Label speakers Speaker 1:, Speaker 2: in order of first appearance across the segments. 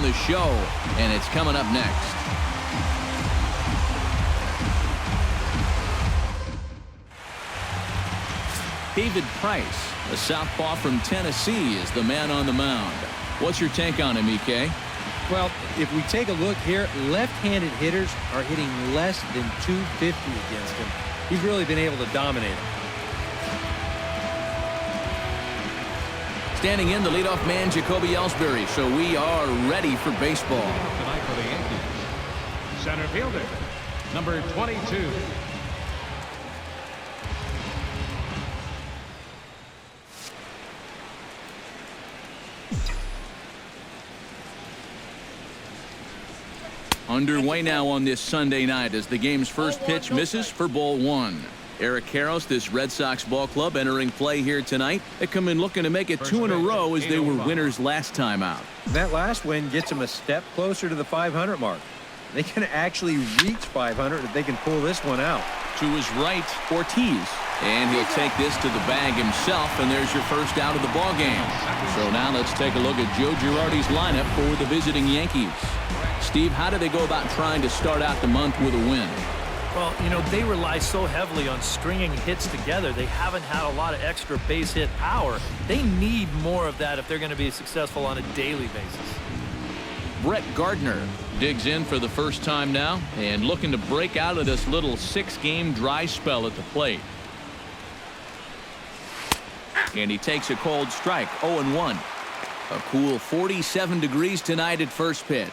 Speaker 1: on the show, and it's coming up next. David Price, a southpaw from Tennessee, is the man on the mound. What's your take on him, EK?
Speaker 2: Well, if we take a look here, left-handed hitters are hitting less than .250 against him. He's really been able to dominate him.
Speaker 1: Standing in, the leadoff man, Jacoby Ellsbury. So we are ready for baseball.
Speaker 3: Tonight for the Yankees, center fielder, number 22.
Speaker 1: Underway now on this Sunday night as the game's first pitch misses for ball one. Eric Karros, this Red Sox ball club, entering play here tonight. They come in looking to make it 2 in a row as they were winners last time out.
Speaker 2: That last win gets them a step closer to the 500 mark. They can actually reach 500 if they can pull this one out.
Speaker 1: To his right, Ortiz. And he'll take this to the bag himself, and there's your first out of the ball game. So now let's take a look at Joe Girardi's lineup for the visiting Yankees. Steve, how do they go about trying to start out the month with a win?
Speaker 4: Well, you know, they rely so heavily on stringing hits together. They haven't had a lot of extra base hit power. They need more of that if they're going to be successful on a daily basis.
Speaker 1: Brett Gardner digs in for the first time now and looking to break out of this little 6-game dry spell at the plate. And he takes a cold strike, 0-1. A cool 47 degrees tonight at first pitch.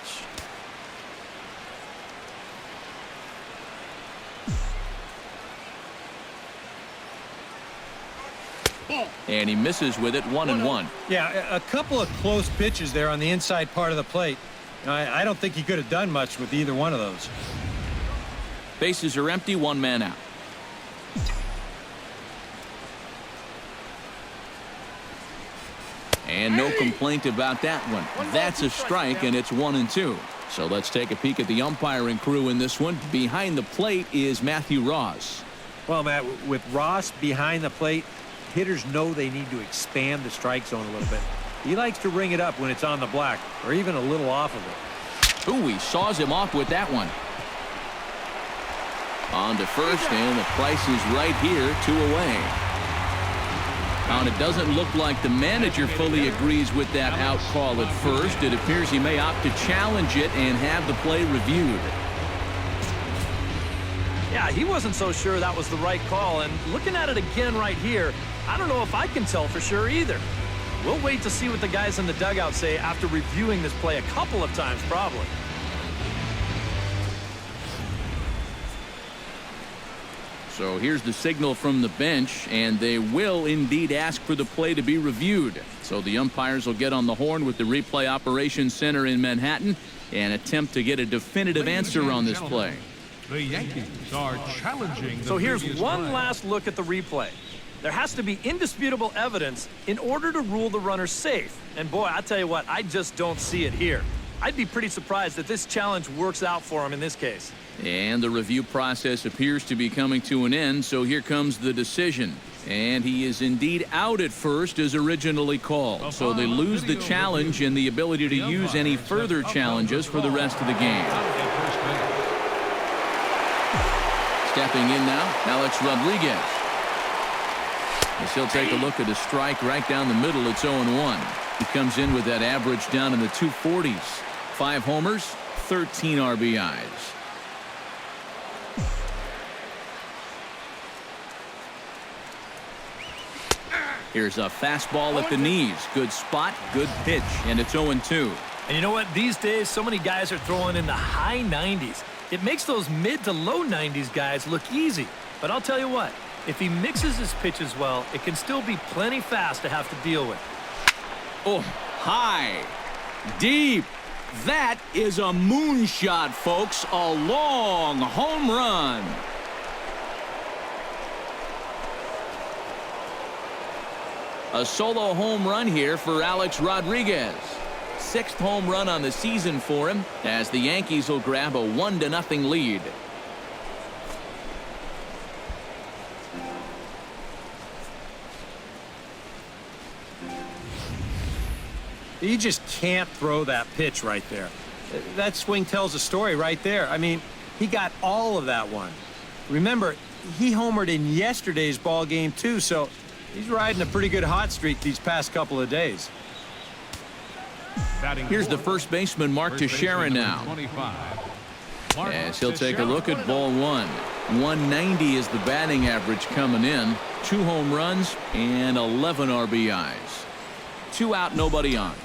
Speaker 1: And he misses with it, 1-1.
Speaker 2: Yeah, a couple of close pitches there on the inside part of the plate. I don't think he could have done much with either one of those.
Speaker 1: Bases are empty, 1 man out. And no complaint about that one. That's a strike, and it's 1-2. So let's take a peek at the umpiring crew in this one. Behind the plate is Matthew Ross.
Speaker 2: Well, Matt, with Ross behind the plate, hitters know they need to expand the strike zone a little bit. He likes to ring it up when it's on the black, or even a little off of it.
Speaker 1: Ooh, he saws him off with that one. On to first, and the Price is right here, 2 away. And it doesn't look like the manager fully agrees with that out call at first. It appears he may opt to challenge it and have the play reviewed.
Speaker 4: Yeah, he wasn't so sure that was the right call, and looking at it again right here, I don't know if I can tell for sure either. We'll wait to see what the guys in the dugout say after reviewing this play a couple of times, probably.
Speaker 1: So here's the signal from the bench, and they will indeed ask for the play to be reviewed. So the umpires will get on the horn with the replay operations center in Manhattan and attempt to get a definitive answer on this play.
Speaker 3: The Yankees are challenging.
Speaker 4: So here's one last look at the replay. There has to be indisputable evidence in order to rule the runner safe. And boy, I tell you what, I just don't see it here. I'd be pretty surprised if this challenge works out for him in this case.
Speaker 1: And the review process appears to be coming to an end, so here comes the decision. And he is indeed out at first as originally called. So they lose the challenge and the ability to use any further challenges for the rest of the game. Stepping in now, Alex Rodriguez. As he'll take a look at a strike right down the middle. It's 0-1. He comes in with that average down in the 240s. 5 homers, 13 RBIs. Here's a fastball at the knees. Good spot, good pitch, and it's 0-2.
Speaker 4: And you know what? These days, so many guys are throwing in the high 90s. It makes those mid to low 90s guys look easy. But I'll tell you what, if he mixes his pitches well, it can still be plenty fast to have to deal with.
Speaker 1: Oh, high, deep. That is a moonshot, folks. A long home run. A solo home run here for Alex Rodriguez. 6th home run on the season for him as the Yankees will grab a 1-0 lead.
Speaker 2: You just can't throw that pitch right there. That swing tells a story right there. I mean, he got all of that one. Remember, he homered in yesterday's ball game too, so he's riding a pretty good hot streak these past couple of days.
Speaker 1: Here's the first baseman, Mark Teixeira, now.
Speaker 3: 25.
Speaker 1: As he'll take a look at ball one. 190 is the batting average coming in. 2 home runs and 11 RBIs. 2 out, nobody on.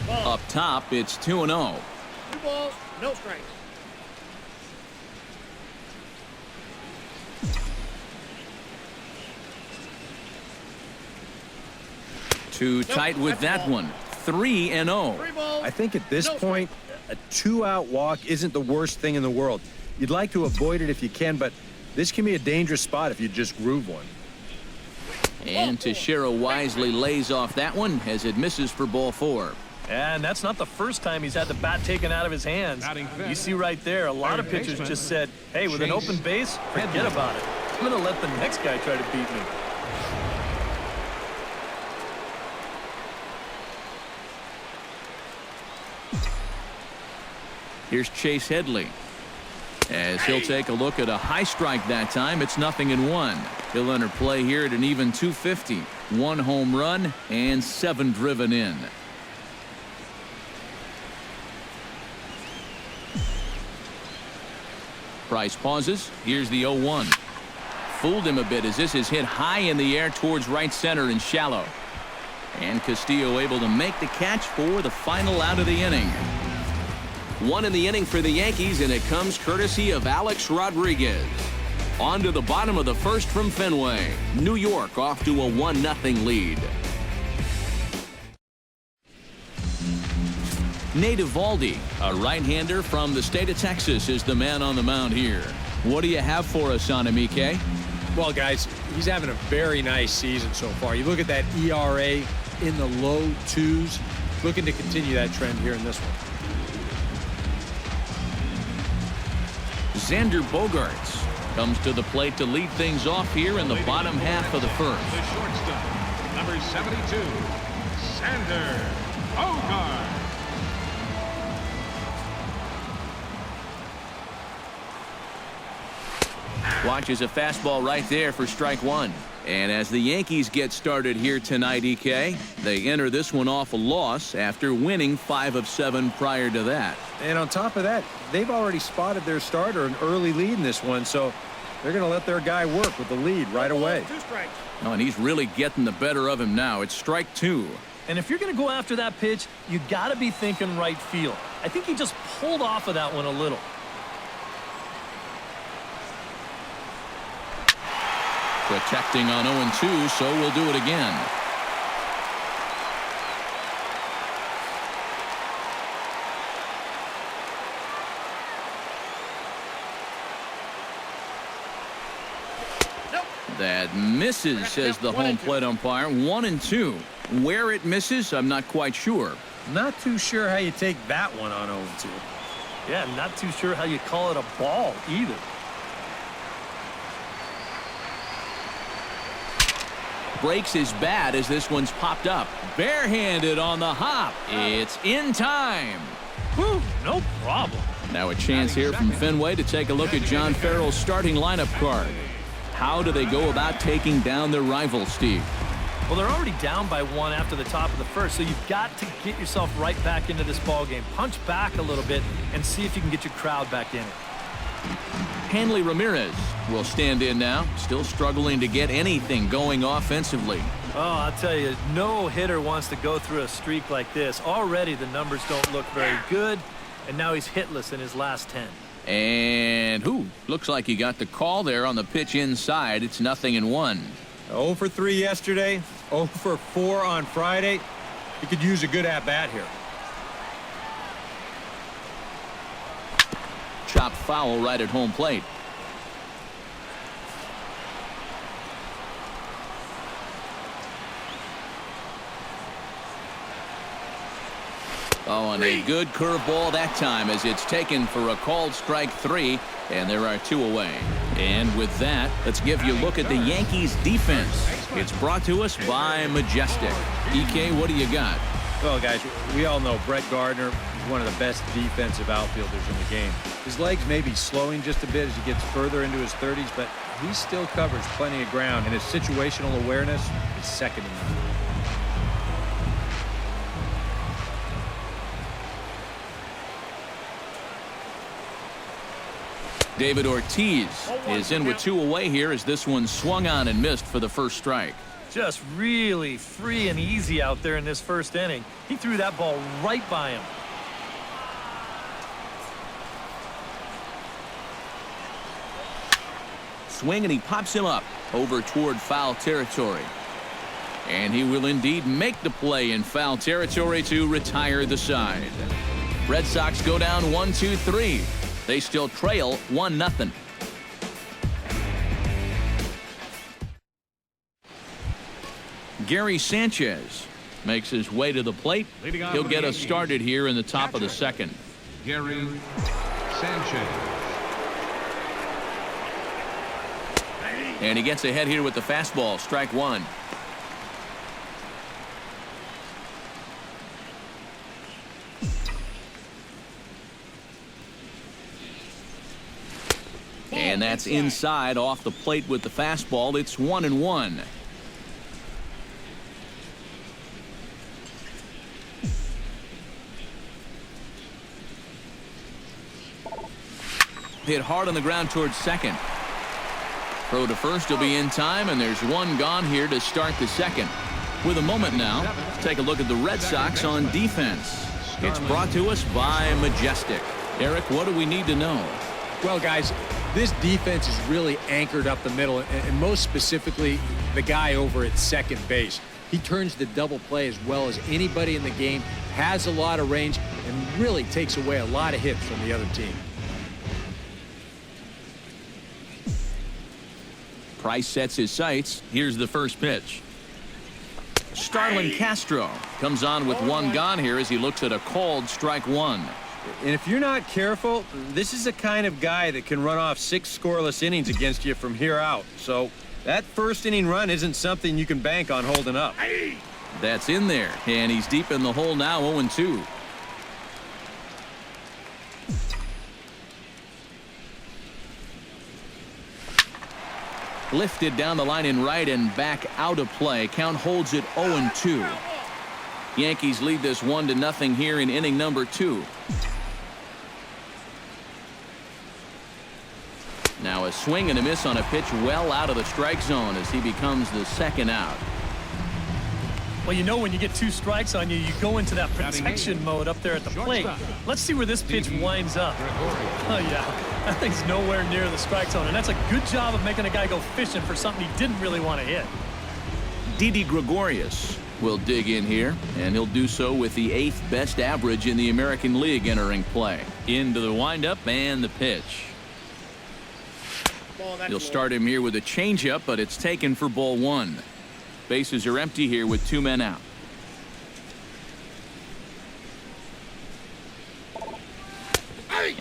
Speaker 1: Up top, it's 2-0.
Speaker 5: 2 balls, no strikes.
Speaker 1: Too tight with that one. 3-0.
Speaker 5: 3 balls.
Speaker 2: I think at this point, a 2-out walk isn't the worst thing in the world. You'd like to avoid it if you can, but this can be a dangerous spot if you just groove one.
Speaker 1: And Teixeira wisely lays off that one as it misses for ball 4.
Speaker 4: And that's not the first time he's had the bat taken out of his hands. You see right there, a lot of pitchers just said, hey, with an open base, forget about it. I'm going to let the next guy try to beat me.
Speaker 1: Here's Chase Headley. As he'll take a look at a high strike that time, it's 0-1. He'll enter play here at an even 250. 1 home run and 7 driven in. Price pauses. Here's the 0-1. Fooled him a bit as this is hit high in the air towards right center and shallow. And Castillo able to make the catch for the final out of the inning. 1 in the inning for the Yankees, and it comes courtesy of Alex Rodriguez. On to the bottom of the first from Fenway. New York off to a 1-0 lead. Nate Eovaldi, a right-hander from the state of Texas, is the man on the mound here. What do you have for us on him, EK?
Speaker 2: Well, guys, he's having a very nice season so far. You look at that ERA in the low 2s. Looking to continue that trend here in this one.
Speaker 1: Xander Bogaerts comes to the plate to lead things off here in the bottom half of the first.
Speaker 3: The shortstop, number 72, Xander Bogaerts.
Speaker 1: Watches a fastball right there for strike 1. And as the Yankees get started here tonight, EK, they enter this one off a loss after winning 5 of 7 prior to that.
Speaker 2: And on top of that, they've already spotted their starter an early lead in this one, so they're going to let their guy work with the lead right away.
Speaker 5: 2 strikes.
Speaker 1: Oh, and he's really getting the better of him now. It's strike 2.
Speaker 4: And if you're going to go after that pitch, you got to be thinking right field. I think he just pulled off of that one a little.
Speaker 1: Protecting on 0-2, so we'll do it again.
Speaker 5: Nope.
Speaker 1: That misses, says the home plate umpire. 1-2. Where it misses, I'm not quite sure.
Speaker 2: Not too sure how you take that one on 0-2.
Speaker 4: Yeah, not too sure how you call it a ball either.
Speaker 1: Breaks his bat as this one's popped up. Barehanded on the hop. It's in time.
Speaker 4: Whew, no problem.
Speaker 1: Now a chance here from Fenway to take a look at John Farrell's starting lineup card. How do they go about taking down their rival, Steve?
Speaker 4: Well, they're already down by 1 after the top of the first, so you've got to get yourself right back into this ball game. Punch back a little bit and see if you can get your crowd back in it.
Speaker 1: Hanley Ramirez will stand in now, still struggling to get anything going offensively.
Speaker 4: Oh, I'll tell you, no hitter wants to go through a streak like this. Already the numbers don't look very good, and now he's hitless in his last 10.
Speaker 1: And looks like he got the call there on the pitch inside. It's 0-1.
Speaker 2: 0 for 3 yesterday, 0 for 4 on Friday. He could use a good at-bat here.
Speaker 1: Chopped foul right at home plate. Oh, and a good curveball that time as it's taken for a called strike 3, and there are 2 away. And with that, let's give you a look at the Yankees defense. It's brought to us by Majestic. EK, what do you got?
Speaker 2: Well, guys, we all know Brett Gardner is one of the best defensive outfielders in the game. His legs may be slowing just a bit as he gets further into his 30s, but he still covers plenty of ground, and his situational awareness is second to none.
Speaker 1: David Ortiz is in with 2 away here as this one swung on and missed for the first strike.
Speaker 4: Just really free and easy out there in this first inning. He threw that ball right by him.
Speaker 1: Swing, and he pops him up over toward foul territory. And he will indeed make the play in foul territory to retire the side. Red Sox go down 1-2-3. They still trail 1-0. Gary Sanchez makes his way to the plate. He'll get us started here in the top of the second.
Speaker 3: Gary Sanchez.
Speaker 1: And he gets ahead here with the fastball, strike 1. And that's inside off the plate with the fastball. It's 1-1. Hit hard on the ground towards second. Throw to first will be in time, and there's 1 gone here to start the second. With a moment now, let's take a look at the Red Sox on defense. It's brought to us by Majestic. Eric, what do we need to know?
Speaker 2: Well, guys, this defense is really anchored up the middle, and most specifically, the guy over at second base. He turns the double play as well as anybody in the game, has a lot of range, and really takes away a lot of hits from the other team.
Speaker 1: Price sets his sights. Here's the first pitch. Starlin Castro comes on with 1 gone here as he looks at a called strike 1.
Speaker 2: And if you're not careful, this is the kind of guy that can run off 6 scoreless innings against you from here out. So that first inning run isn't something you can bank on holding up.
Speaker 1: That's in there, and he's deep in the hole now, 0-2. Lifted down the line in right and back out of play. Count holds it 0-2. Yankees lead this 1-0 here in inning number 2. Now a swing and a miss on a pitch well out of the strike zone as he becomes the second out.
Speaker 4: Well, you know when you get 2 strikes on you, you go into that protection mode up there at the plate. Let's see where this pitch winds up. Oh, yeah. That thing's nowhere near the strike zone, and that's a good job of making a guy go fishing for something he didn't really want to hit.
Speaker 1: Didi Gregorius will dig in here, and he'll do so with the 8th best average in the American League entering play. Into the windup and the pitch. He'll start him here with a changeup, but it's taken for ball 1. Bases are empty here with 2 men out.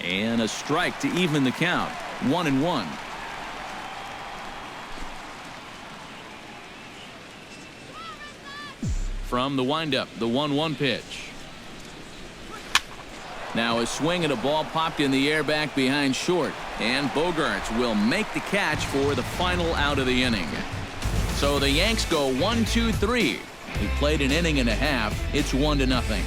Speaker 1: And a strike to even the count. 1-1. From the windup, the 1-1 pitch. Now a swing and a ball popped in the air back behind short. And Bogaerts will make the catch for the final out of the inning. So the Yanks go 1-2-3. He played an inning and a half. It's 1-0.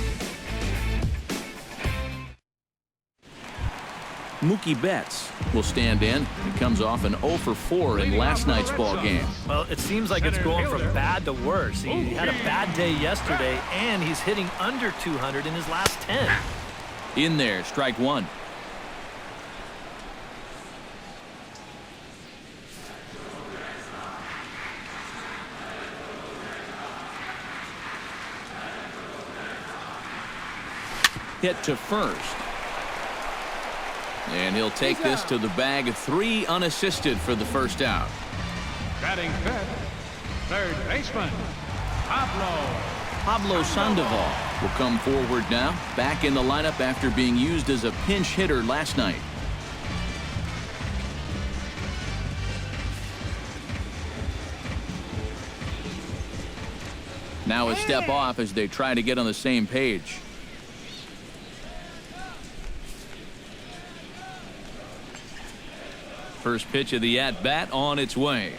Speaker 1: Mookie Betts will stand in. He comes off an 0 for 4 in last night's ball game.
Speaker 4: Well, it seems like it's going from bad to worse. He had a bad day yesterday, and he's hitting under 200 in his last 10.
Speaker 1: In there, strike 1. Hit to first. And he'll take this to the bag. 3 unassisted for the first out.
Speaker 3: Batting fifth, third baseman, Pablo
Speaker 1: Pablo Sandoval will come forward now, back in the lineup after being used as a pinch hitter last night. Now a step off as they try to get on the same page. First pitch of the at-bat on its way.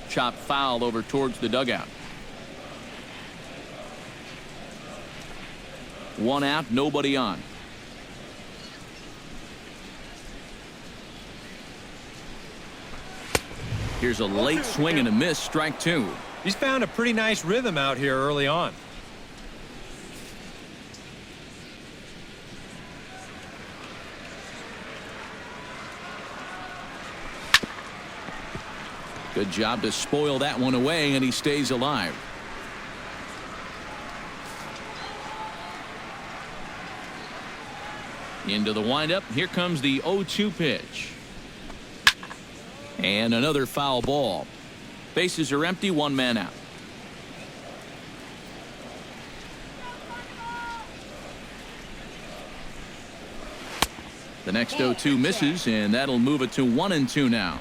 Speaker 1: Chop foul over towards the dugout. One out, nobody on. Here's a late swing and a miss, strike two.
Speaker 2: He's found a pretty nice rhythm out here early on.
Speaker 1: Good job to spoil that one away, and he stays alive. Into the windup. Here comes the 0-2 pitch. And another foul ball. Bases are empty, one man out. The next 0-2 misses, and that'll move it to 1-2 now.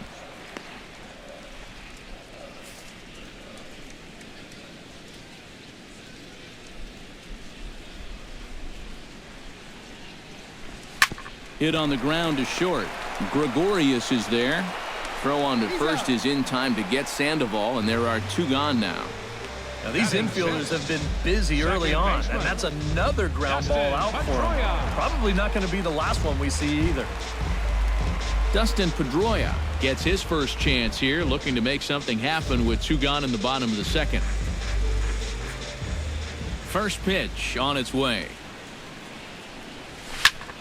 Speaker 1: Hit on the ground to short. Gregorius is there. Throw on to first is in time to get Sandoval, and there are two gone now.
Speaker 4: Now these infielders have been busy early on, and that's another ground ball out for them. Probably not going to be the last one we see either.
Speaker 1: Dustin Pedroia gets his first chance here, looking to make something happen with two gone in the bottom of the second. First pitch on its way.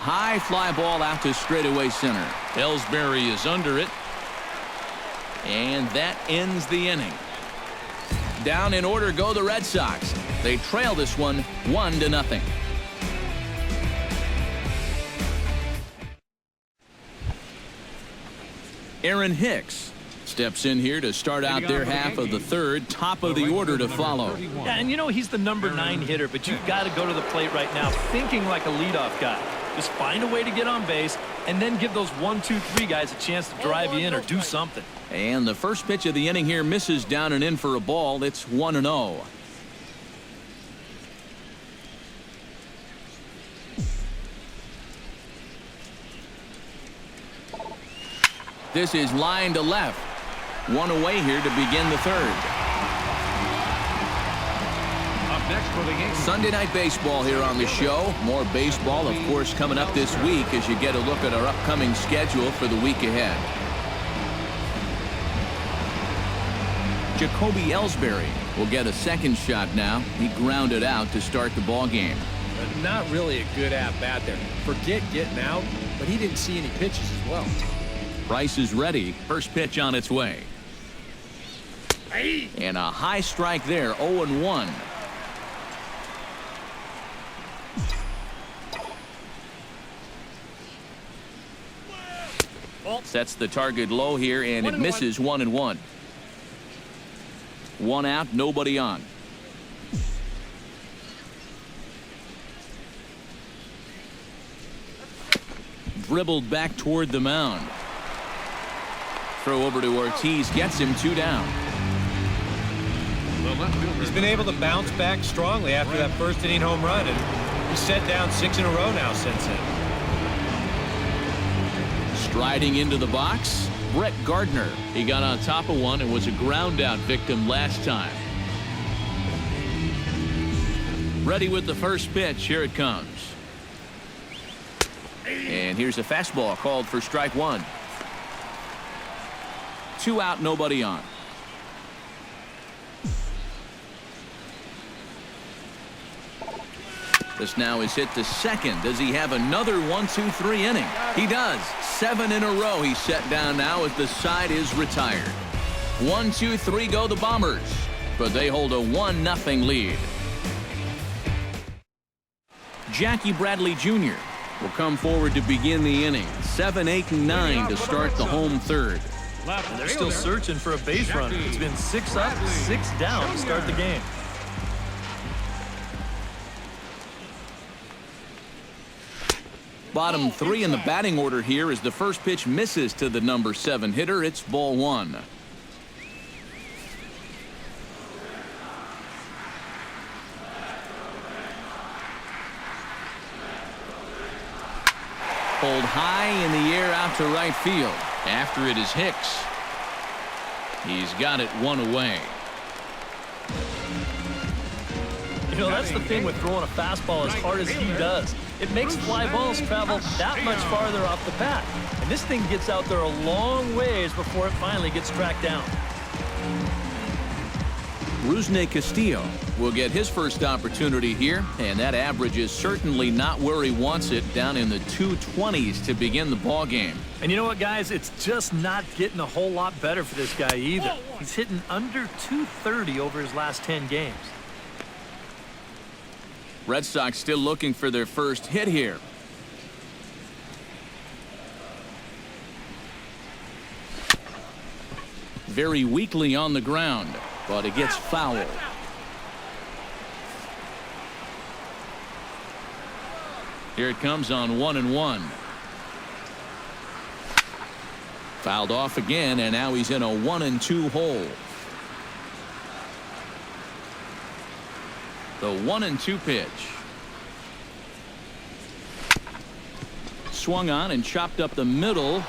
Speaker 1: High fly ball out to straightaway center. Ellsbury is under it. And that ends the inning. Down in order go the Red Sox. They trail this one 1-0. Aaron Hicks steps in here to start out their half of the third. Top of the order to follow.
Speaker 4: Yeah, and you know he's the number 9 hitter, but you've got to go to the plate right now thinking like a leadoff guy. Just find a way to get on base and then give those 1, 2, 3 guys a chance to drive you in or do something.
Speaker 1: And the first pitch of the inning here misses down and in for a ball. It's 1-0. This is line to left. One away here to begin the third.
Speaker 3: Next for the Yankees.
Speaker 1: Sunday night baseball here on the show. More baseball, of course, coming up this week as you get a look at our upcoming schedule for the week ahead. Jacoby Ellsbury will get a second shot now. He grounded out to start the ball game.
Speaker 2: Not really a good at-bat there. Forget getting out, but he didn't see any pitches as well.
Speaker 1: Price is ready. First pitch on its way. And a high strike there, 0-1. Sets the target low here, and it misses 1-1. One out, nobody on. Dribbled back toward the mound. Throw over to Ortiz, gets him 2 down.
Speaker 2: He's been able to bounce back strongly after that first inning home run, and he's set down 6 in a row now since then.
Speaker 1: Striding into the box, Brett Gardner. He got on top of one and was a ground out victim last time. Ready with the first pitch. Here it comes. And here's a fastball called for strike one. 2 out, nobody on. This now is hit to second. Does he have another 1-2-3 inning? He does. 7 in a row he's set down now as the side is retired. 1-2-3 go the Bombers, but they hold a 1-0 lead. Jackie Bradley Jr. will come forward to begin the inning. 7, 8, and 9 to start the home third.
Speaker 3: Left
Speaker 4: And they're still
Speaker 3: fielder,
Speaker 4: searching for a base runner. It's been 6 up, 6 down to start the game.
Speaker 1: Bottom 3 in the batting order here as the first pitch misses to the number 7 hitter. It's ball 1. Pulled high in the air out to right field. After it is Hicks. He's got it 1 away.
Speaker 4: You know, that's the thing with throwing a fastball as hard as he does. It makes fly balls travel that much farther off the bat. And this thing gets out there a long ways before it finally gets tracked down.
Speaker 1: Rusney Castillo will get his first opportunity here, and that average is certainly not where he wants it, down in the 220s to begin the ball game.
Speaker 4: And you know what, guys? It's just not getting a whole lot better for this guy either. He's hitting under 230 over his last 10 games.
Speaker 1: Red Sox still looking for their first hit here. Very weakly on the ground, but it gets fouled. Here it comes on 1-1. Fouled off again, and now he's in a 1-2 hole. The 1-2 pitch. Swung on and chopped up the middle.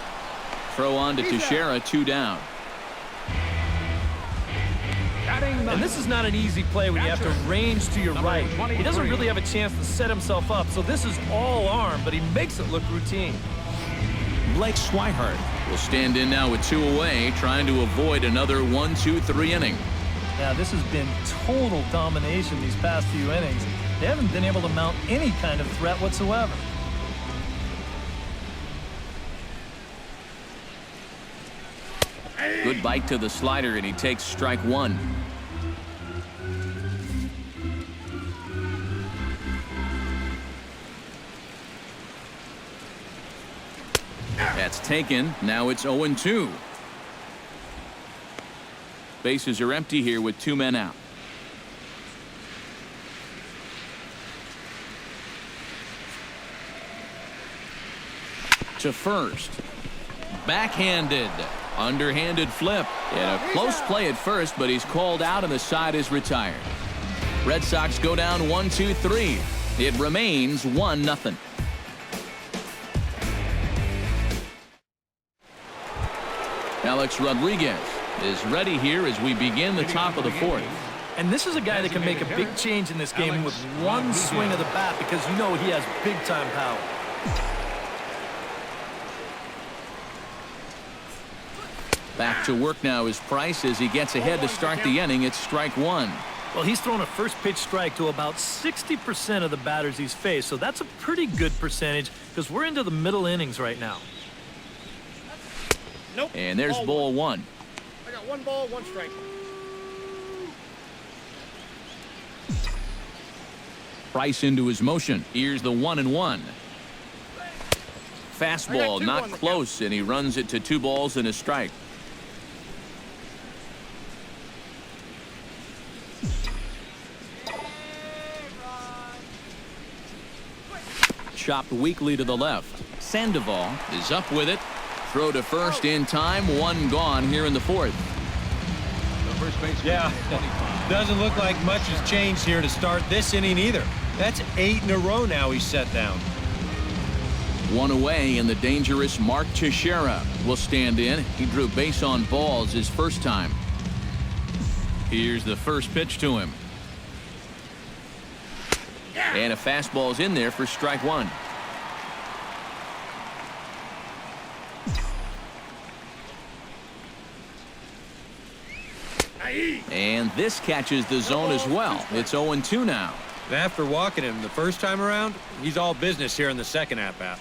Speaker 1: Throw on to Teixeira, 2 down.
Speaker 4: And this is not an easy play when you have to range to your right. He doesn't really have a chance to set himself up, so this is all arm, but he makes it look routine.
Speaker 1: Blake Swihart will stand in now with 2 away, trying to avoid another 1-2-3 inning.
Speaker 4: Yeah, this has been total domination these past few innings. They haven't been able to mount any kind of threat whatsoever.
Speaker 1: Good bite to the slider, and he takes strike 1. That's taken. Now it's 0-2. Bases are empty here with 2 men out. To first. Backhanded. Underhanded flip. And a close play at first, but he's called out and the side is retired. Red Sox go down 1-2-3. It remains 1-0. Alex Rodriguez is ready here as we begin the top of the 4th.
Speaker 4: And this is a guy that can make a big change in this game with one swing of the bat, because you know he has big-time power.
Speaker 1: Back to work now is Price as he gets ahead to start the inning. It's strike 1.
Speaker 4: Well, he's thrown a first pitch strike to about 60% of the batters he's faced, so that's a pretty good percentage because we're into the middle innings right now.
Speaker 5: Nope.
Speaker 1: And there's ball 1.
Speaker 5: I got 1 ball, 1 strike.
Speaker 1: Price into his motion. Here's the 1-1. Fastball not close, and he runs it to 2 balls and a strike. Chopped weakly to the left. Sandoval is up with it. Throw to first in time. 1 gone here in the 4th.
Speaker 2: Yeah, doesn't look like much has changed here to start this inning either. That's 8 in a row now he's set down.
Speaker 1: 1 away, and the dangerous Mark Teixeira will stand in. He drew base on balls his first time. Here's the first pitch to him. And a fastball's in there for strike 1. And this catches the zone as well. It's 0-2 now.
Speaker 2: After walking him the first time around, he's all business here in the second at-bat.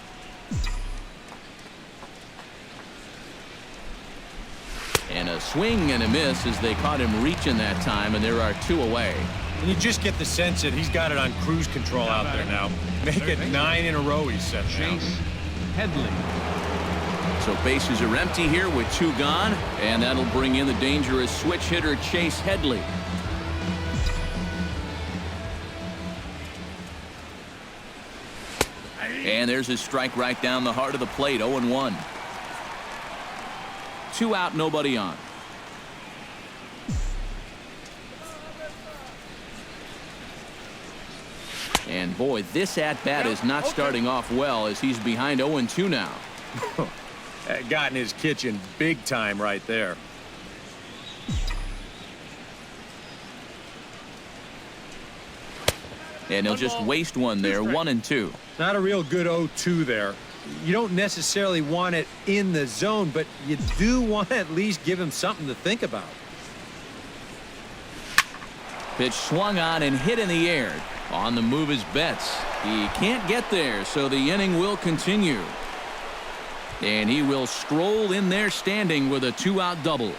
Speaker 1: And a swing and a miss as they caught him reaching that time, and there are 2 away.
Speaker 2: And you just get the sense that he's got it on cruise control out there now. Make it 9 in a row he's set down.
Speaker 3: Chase Headley.
Speaker 1: So bases are empty here with 2 gone, and that'll bring in the dangerous switch hitter Chase Headley. And there's a strike right down the heart of the plate. 0-1. 2 out, nobody on. And boy, this at-bat is not starting off well as he's behind 0-2 now.
Speaker 2: Got in his kitchen big time right there.
Speaker 1: And he'll just waste one there. 1-2.
Speaker 2: Not a real good 0-2 there. You don't necessarily want it in the zone, but you do want to at least give him something to think about.
Speaker 1: Pitch swung on and hit in the air. On the move is Betts. He can't get there, so the inning will continue. And he will stroll in there standing with a 2-out double.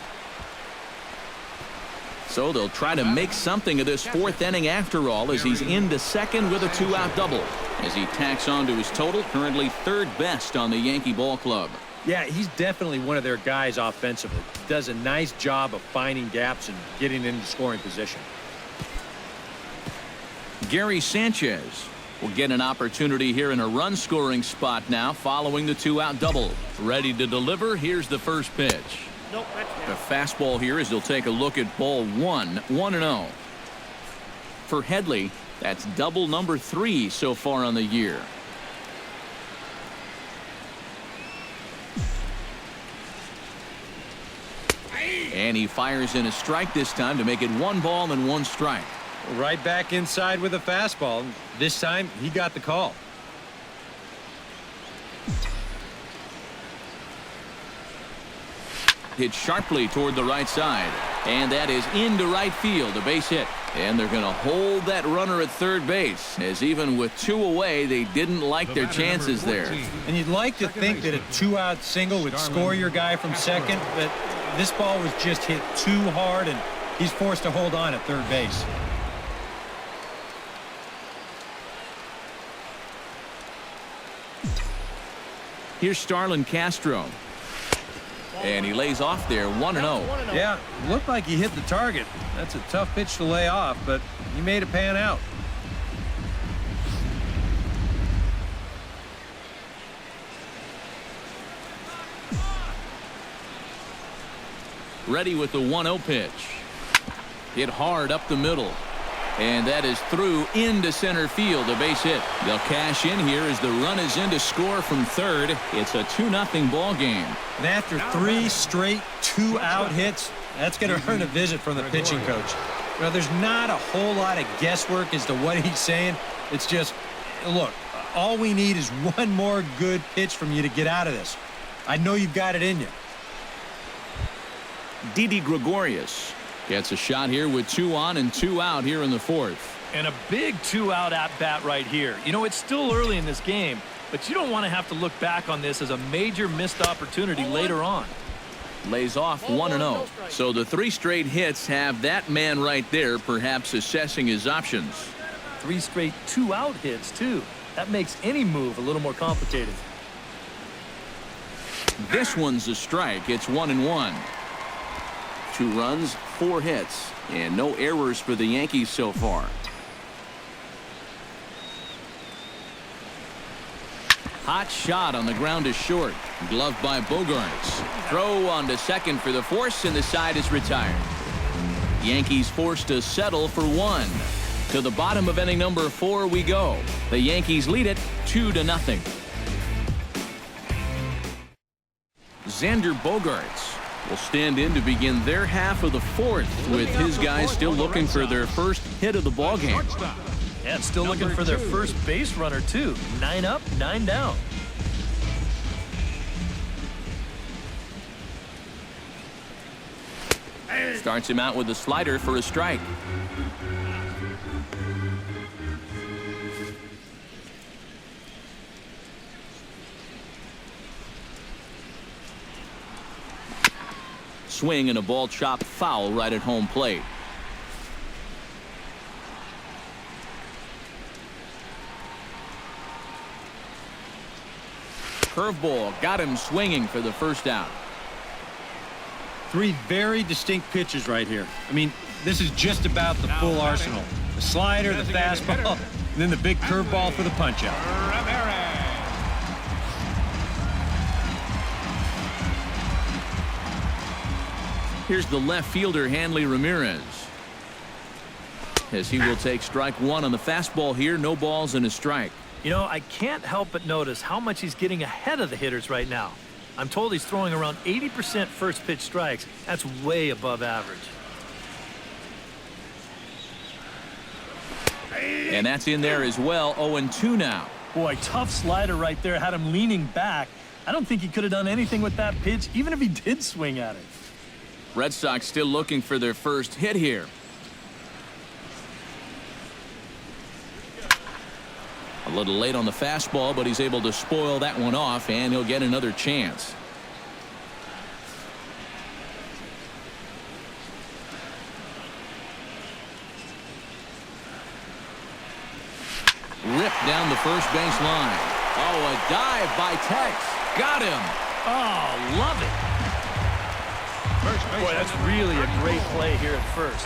Speaker 1: So they'll try to make something of this 4th inning after all, as he's into second with a 2-out double. As he tacks on to his total, currently 3rd best on the Yankee ball club.
Speaker 2: Yeah, he's definitely one of their guys offensively. Does a nice job of finding gaps and getting into scoring position.
Speaker 1: Gary Sanchez will get an opportunity here in a run-scoring spot now following the 2-out double. Ready to deliver. Here's the first pitch.
Speaker 5: Nope, that's
Speaker 1: The fastball here as he'll take a look at ball 1, 1-0. For Headley, that's double number 3 so far on the year. And he fires in a strike this time to make it 1 ball and 1 strike.
Speaker 2: Right back inside with a fastball. This time he got the call.
Speaker 1: Hit sharply toward the right side, and that is into right field, a base hit. And they're going to hold that runner at third base, as even with 2 away, they didn't like their chances there.
Speaker 2: And you'd like to think that a 2-out single would score your guy from second, but this ball was just hit too hard, and he's forced to hold on at third base.
Speaker 1: Here's Starlin Castro. And he lays off there, 1-0.
Speaker 2: Yeah, looked like he hit the target. That's a tough pitch to lay off, but he made it pan out.
Speaker 1: Ready with the 1-0 pitch. Hit hard up the middle. And that is through into center field, a base hit. They'll cash in here as the run is in to score from third. It's a 2-0 ball game.
Speaker 2: And after 3 straight 2-out hits, that's going to earn a visit from the pitching coach. You know, there's not a whole lot of guesswork as to what he's saying. It's just, look, all we need is 1 more good pitch from you to get out of this. I know you've got it in you.
Speaker 1: Didi Gregorius gets a shot here with 2 on and 2 out here in the 4th.
Speaker 4: And a big 2-out at-bat right here. You know, it's still early in this game, but you don't want to have to look back on this as a major missed opportunity later on.
Speaker 1: Lays off 1-0. So the 3 straight hits have that man right there perhaps assessing his options.
Speaker 4: 3 straight 2-out hits, too. That makes any move a little more complicated.
Speaker 1: This one's a strike. It's 1-1. 2 runs, 4 hits, and no errors for the Yankees so far. Hot shot on the ground is short. Gloved by Bogaerts. Throw on to second for the force, and the side is retired. Yankees forced to settle for 1. To the bottom of inning number 4 we go. The Yankees lead it 2-0. Xander Bogaerts will stand in to begin their half of the 4th, with his guys still looking for their first hit of the ballgame.
Speaker 4: Yeah, and still looking for their first base runner, too. 9 up, 9 down.
Speaker 1: Starts him out with a slider for a strike. Swing and a ball chopped foul right at home plate. curveball got him swinging for the first out.
Speaker 2: Three very distinct pitches right here. I mean, this is just about the full arsenal. The slider, the fastball, and then the big curveball for the punch-out.
Speaker 1: Here's the left fielder, Hanley Ramirez. As he will take strike one on the fastball here. No balls and a strike.
Speaker 4: You know, I can't help but notice how much he's getting ahead of the hitters right now. I'm told he's throwing around 80% first pitch strikes. That's way above average.
Speaker 1: And that's in there as well. 0-2 now.
Speaker 4: Boy, tough slider right there. Had him leaning back. I don't think he could have done anything with that pitch, even if he did swing at it.
Speaker 1: Red Sox still looking for their first hit here. A little late on the fastball, but he's able to spoil that one off, and he'll get another chance. Ripped down the first base line. Oh, a dive by Tex. Got him.
Speaker 4: Oh, love it. Boy, that's really a great play here at first.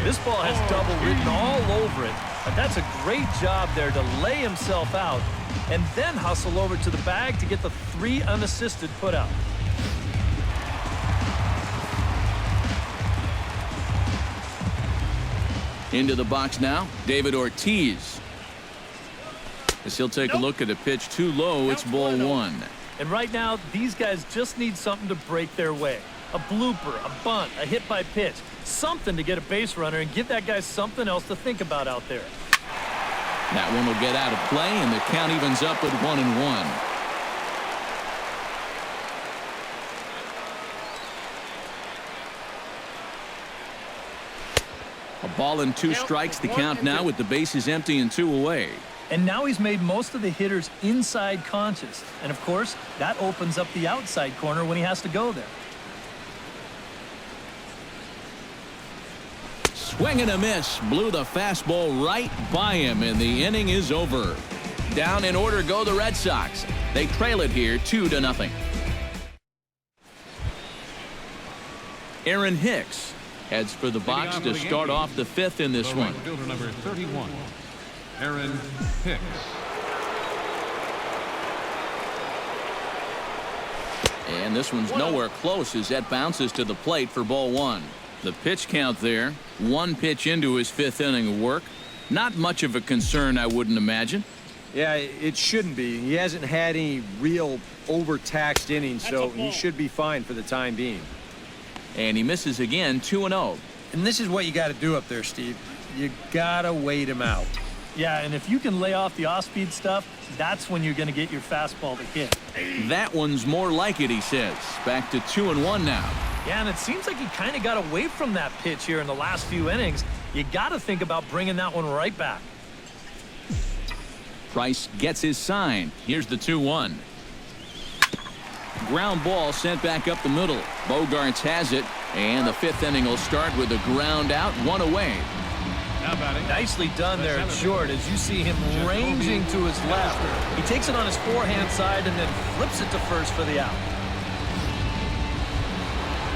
Speaker 4: This ball has double written all over it, but that's a great job there to lay himself out and then hustle over to the bag to get the 3 unassisted put out.
Speaker 1: Into the box now, David Ortiz. As he'll take a look at a pitch too low, it's ball 1.
Speaker 4: And right now, these guys just need something to break their way. A blooper, a bunt, a hit by pitch, something to get a base runner and give that guy something else to think about out there.
Speaker 1: That one will get out of play, and the count evens up at 1-1. A ball and 2 strikes, the count now with the bases empty and 2 away.
Speaker 4: And now he's made most of the hitters inside conscious. And of course, that opens up the outside corner when he has to go there.
Speaker 1: Swing and a miss. Blew the fastball right by him, and the inning is over. Down in order go the Red Sox. They trail it here 2-0. Aaron Hicks heads for the box to start off the 5th in this one.
Speaker 3: Fielder number 31, Aaron Hicks.
Speaker 1: And this one's nowhere close as that bounces to the plate for ball 1. The pitch count there, 1 pitch into his 5th inning of work. Not much of a concern, I wouldn't imagine.
Speaker 2: Yeah, it shouldn't be. He hasn't had any real overtaxed innings, so he should be fine for the time being.
Speaker 1: And he misses again, 2-0.
Speaker 2: And this is what you got to do up there, Steve. You got to wait him out.
Speaker 4: Yeah, and if you can lay off the off-speed stuff, that's when you're going to get your fastball to hit.
Speaker 1: That one's more like it, he says. Back to 2-1 now.
Speaker 4: Yeah, and it seems like he kind of got away from that pitch here in the last few innings. You got to think about bringing that one right back.
Speaker 1: Price gets his sign. Here's the 2-1. Ground ball sent back up the middle. Bogarts has it, and the 5th inning will start with a ground out, 1 away.
Speaker 4: Nicely done there in short as you see him ranging to his left. He takes it on his forehand side and then flips it to first for the out.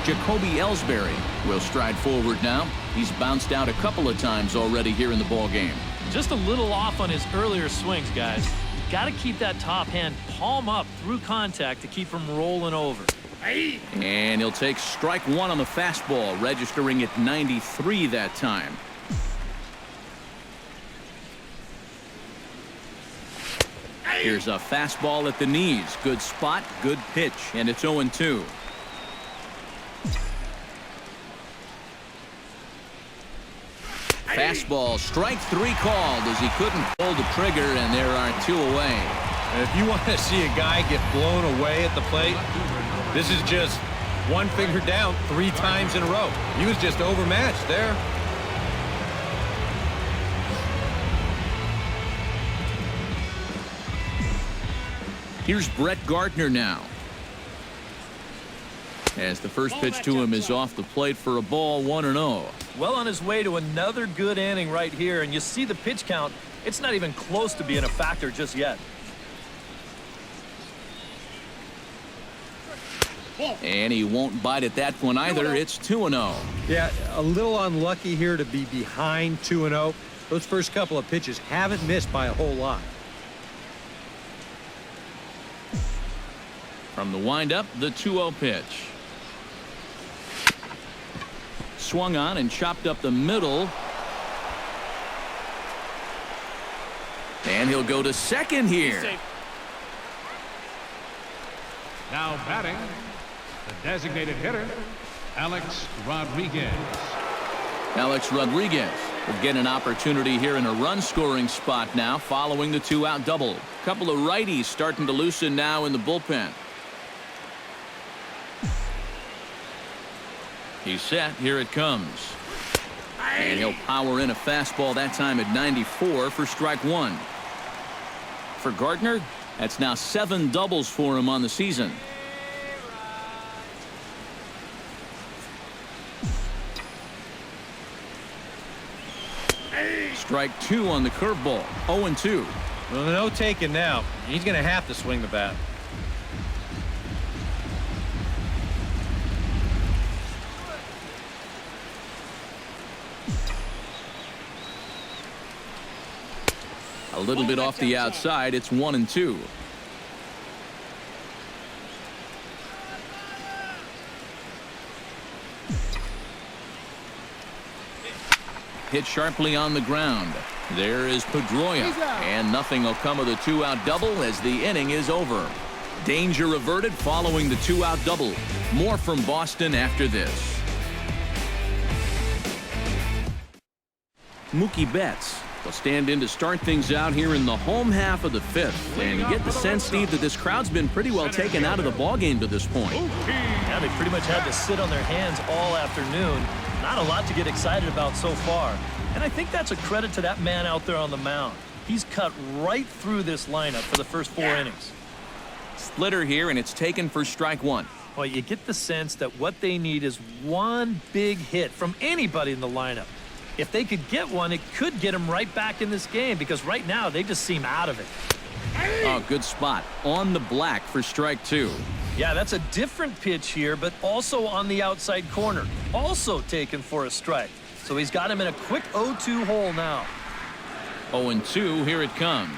Speaker 1: Jacoby Ellsbury will stride forward now. He's bounced out a couple of times already here in the ball game.
Speaker 4: Just a little off on his earlier swings, guys. Got to keep that top hand palm up through contact to keep him rolling over.
Speaker 1: And he'll take strike 1 on the fastball, registering at 93 that time. Here's a fastball at the knees. Good spot, good pitch, and it's 0-2. Fastball, strike 3 called as he couldn't pull the trigger, and there are 2 away.
Speaker 2: And if you want to see a guy get blown away at the plate, this is just 1 finger down 3 times in a row. He was just overmatched there.
Speaker 1: Here's Brett Gardner now. As the first pitch to him is off the plate for a ball, 1-0.
Speaker 4: Well on his way to another good inning right here, and you see the pitch count. It's not even close to being a factor just yet.
Speaker 1: And he won't bite at that one either. It's 2-0.
Speaker 2: Yeah, a little unlucky here to be behind 2-0. Those first couple of pitches haven't missed by a whole lot.
Speaker 1: From the windup, the 2-0 pitch. Swung on and chopped up the middle. And he'll go to second here.
Speaker 3: Now batting, the designated hitter, Alex Rodriguez.
Speaker 1: Alex Rodriguez will get an opportunity here in a run-scoring spot now following the 2-out double. Couple of righties starting to loosen now in the bullpen. He's set. Here it comes. And he'll power in a fastball that time at 94 for strike one. For Gardner, that's now 7 doubles for him on the season. Strike 2 on the curveball. 0-2.
Speaker 2: Well, no taking now. He's going to have to swing the bat.
Speaker 1: A little bit off the outside. It's 1-2. Hit sharply on the ground. There is Pedroia. And nothing will come of the 2-out double as the inning is over. Danger averted following the 2-out double. More from Boston after this. Mookie Betts will stand in to start things out here in the home half of the 5th. And you get the sense, Steve, that this crowd's been pretty well taken out of the ballgame to this point.
Speaker 4: Yeah, they pretty much had to sit on their hands all afternoon. Not a lot to get excited about so far. And I think that's a credit to that man out there on the mound. He's cut right through this lineup for the first 4 innings.
Speaker 1: Splitter here, and it's taken for strike one.
Speaker 4: Well, you get the sense that what they need is one big hit from anybody in the lineup. If they could get one, it could get them right back in this game because right now they just seem out of it.
Speaker 1: Oh, good spot. On the black for strike 2.
Speaker 4: Yeah, that's a different pitch here, but also on the outside corner. Also taken for a strike. So he's got him in a quick 0-2 hole now.
Speaker 1: 0-2, here it comes.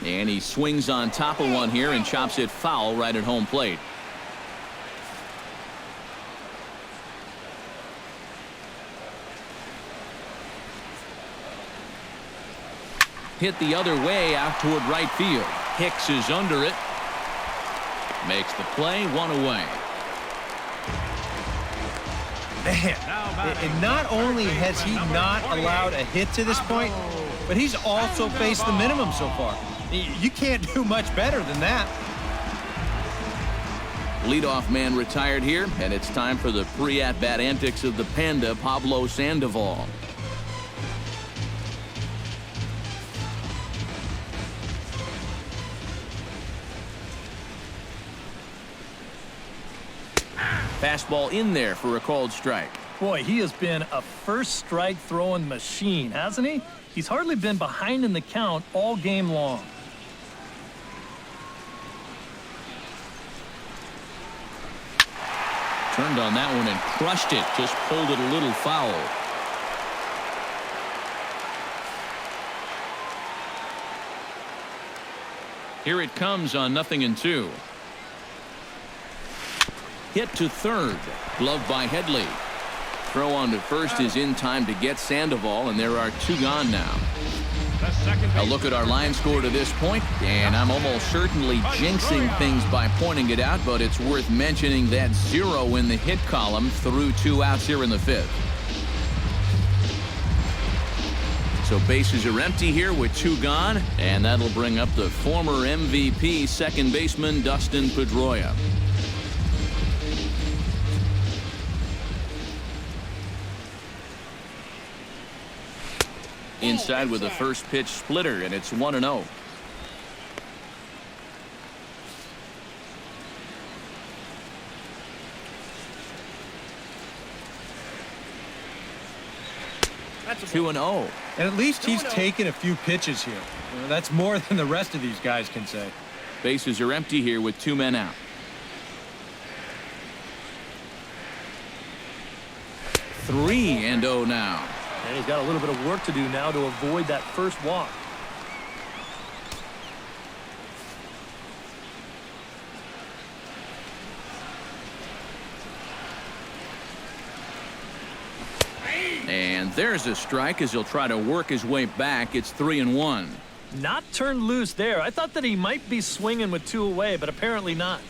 Speaker 1: And he swings on top of one here and chops it foul right at home plate. Hit the other way out toward right field. Hicks is under it. Makes the play, 1 away.
Speaker 2: Man, and not only has he not allowed a hit to this point, but he's also faced the minimum so far. You can't do much better than that.
Speaker 1: Leadoff man retired here, and it's time for the pre-at-bat antics of the Panda, Pablo Sandoval. Fastball in there for a called strike.
Speaker 4: Boy, he has been a first strike throwing machine, hasn't he? He's hardly been behind in the count all game long.
Speaker 1: Turned on that one and crushed it. Just pulled it a little foul. Here it comes on 0-2. Hit to third. Gloved by Headley. Throw on to first is in time to get Sandoval, and there are 2 gone now. A look at our line score to this point, and I'm almost certainly jinxing things by pointing it out, but it's worth mentioning that 0 in the hit column through 2 outs here in the 5th. So bases are empty here with 2 gone, and that'll bring up the former MVP second baseman Dustin Pedroia. Inside with a first pitch splitter, and it's 1-0. That's 2-0.
Speaker 2: And at least he's taken a few pitches here. That's more than the rest of these guys can say.
Speaker 1: Bases are empty here with 2 men out. 3-0 now.
Speaker 4: And he's got a little bit of work to do now to avoid that first walk.
Speaker 1: And there's a strike as he'll try to work his way back. It's 3-1.
Speaker 4: Not turned loose there. I thought that he might be swinging with 2 away, but apparently not.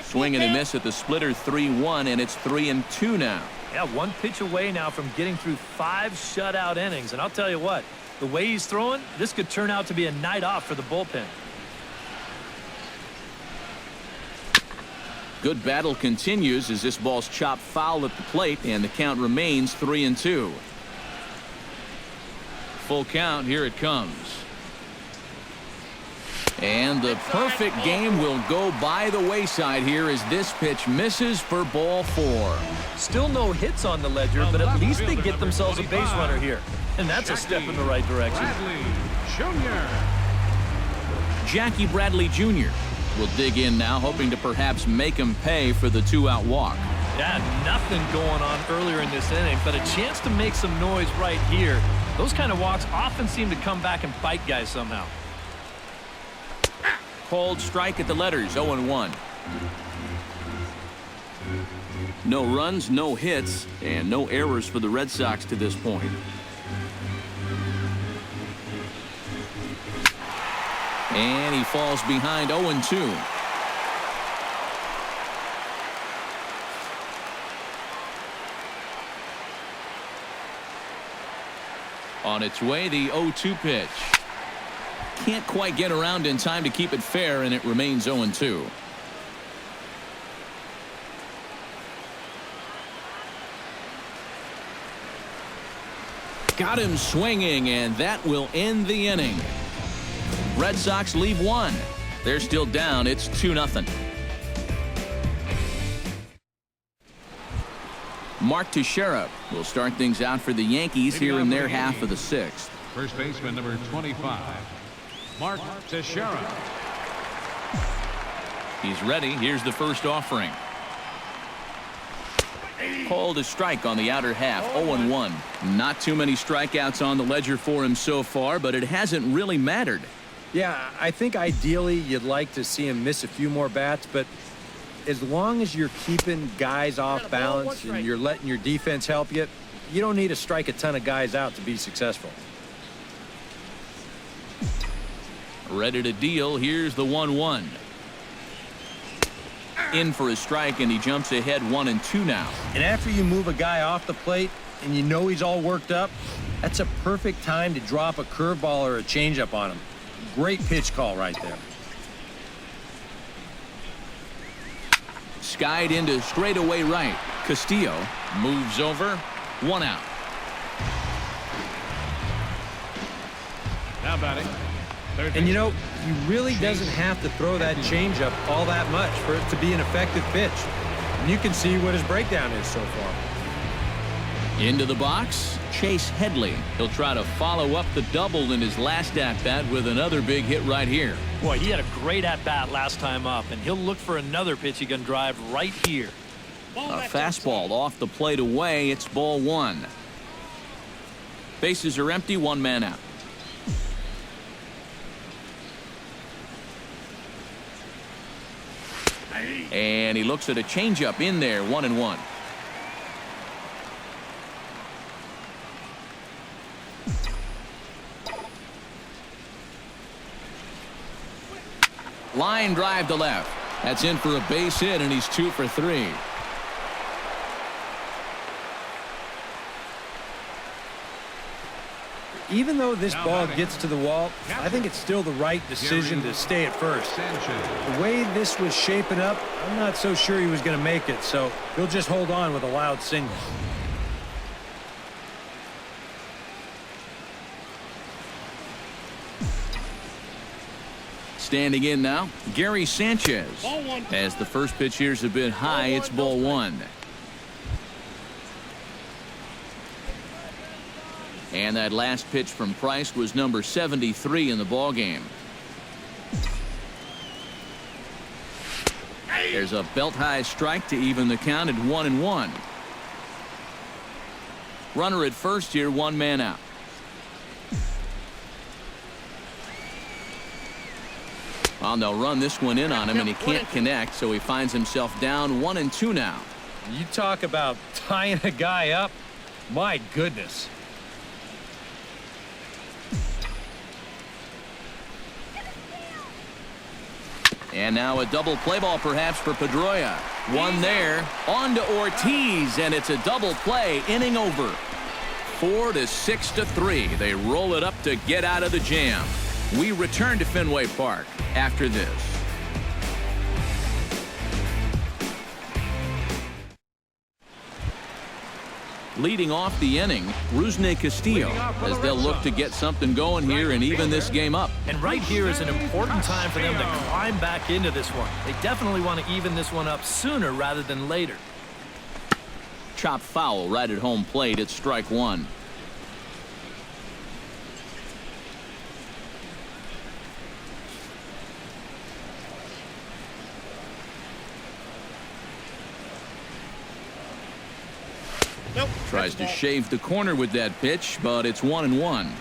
Speaker 1: Swing and a miss at the splitter. 3-1, and it's 3-2 now.
Speaker 4: Yeah, 1 pitch away now from getting through 5 shutout innings. And I'll tell you what, the way he's throwing, this could turn out to be a night off for the bullpen.
Speaker 1: Good battle continues as this ball's chopped foul at the plate, and the count remains 3-2. Full count. Here it comes. And the perfect game will go by the wayside here as this pitch misses for ball 4.
Speaker 4: Still no hits on the ledger, but at least they get themselves a base runner here. And that's a step in the right direction.
Speaker 1: Jackie Bradley Jr. will dig in now, hoping to perhaps make him pay for the 2-out walk.
Speaker 4: Yeah, nothing going on earlier in this inning, but a chance to make some noise right here. Those kind of walks often seem to come back and bite guys somehow.
Speaker 1: Called strike at the letters. 0-1. No runs, no hits, and no errors for the Red Sox to this point. And he falls behind. 0-2. On its way, the 0-2 pitch. Can't quite get around in time to keep it fair, and it remains 0-2. Got him swinging, and that will end the inning. Red Sox leave 1. They're still down. It's 2-0. Mark Teixeira will start things out for the Yankees here in their half of the 6th.
Speaker 3: First baseman number 25, Mark Teixeira.
Speaker 1: He's ready. Here's the first offering. Called a strike on the outer half. 0-1. Not too many strikeouts on the ledger for him so far, but it hasn't really mattered.
Speaker 2: Yeah, I think ideally you'd like to see him miss a few more bats, but as long as you're keeping guys off balance and you're letting your defense help you, you don't need to strike a ton of guys out to be successful.
Speaker 1: Ready to deal. Here's the 1-1. In for a strike, and he jumps ahead 1-2 now.
Speaker 2: And after you move a guy off the plate and you know he's all worked up, that's a perfect time to drop a curveball or a changeup on him. Great pitch call right there.
Speaker 1: Skied into straightaway right. Castillo moves over. 1 out.
Speaker 3: Now batting.
Speaker 2: And you know, he really doesn't have to throw that changeup all that much for it to be an effective pitch. And you can see what his breakdown is so far.
Speaker 1: Into the box, Chase Headley. He'll try to follow up the double in his last at-bat with another big hit right here.
Speaker 4: Boy, he had a great at-bat last time up, and he'll look for another pitch he can drive right here.
Speaker 1: A fastball off the plate away. It's ball 1. Bases are empty. 1 man out. And he looks at a changeup in there. 1-1. Line drive to left. That's in for a base hit, and he's 2 for 3.
Speaker 2: Even though this ball gets to the wall, I think it's still the right decision to stay at first. The way this was shaping up, I'm not so sure he was going to make it, so he'll just hold on with a loud single.
Speaker 1: Standing in now, Gary Sanchez. As the first pitch here's a bit high, it's ball 1. And that last pitch from Price was number 73 in the ball game. There's a belt-high strike to even the count at 1-1. Runner at first here, one man out. Well, they'll run this one in on him, and he can't connect, so he finds himself down 1-2 now.
Speaker 2: You talk about tying a guy up. My goodness.
Speaker 1: And now a double play ball perhaps for Pedroia. One there. On to Ortiz, and it's a double play. Inning over. 4-6-3. They roll it up to get out of the jam. We return to Fenway Park after this. Leading off the inning, Rusney Castillo, as they'll look to get something going here and even this game up.
Speaker 4: And right here is an important time for them to climb back into this one. They definitely want to even this one up sooner rather than later.
Speaker 1: Chop foul right at home plate. It's strike one.
Speaker 5: Nope.
Speaker 1: Tries to shave the corner with that pitch, but it's 1-1.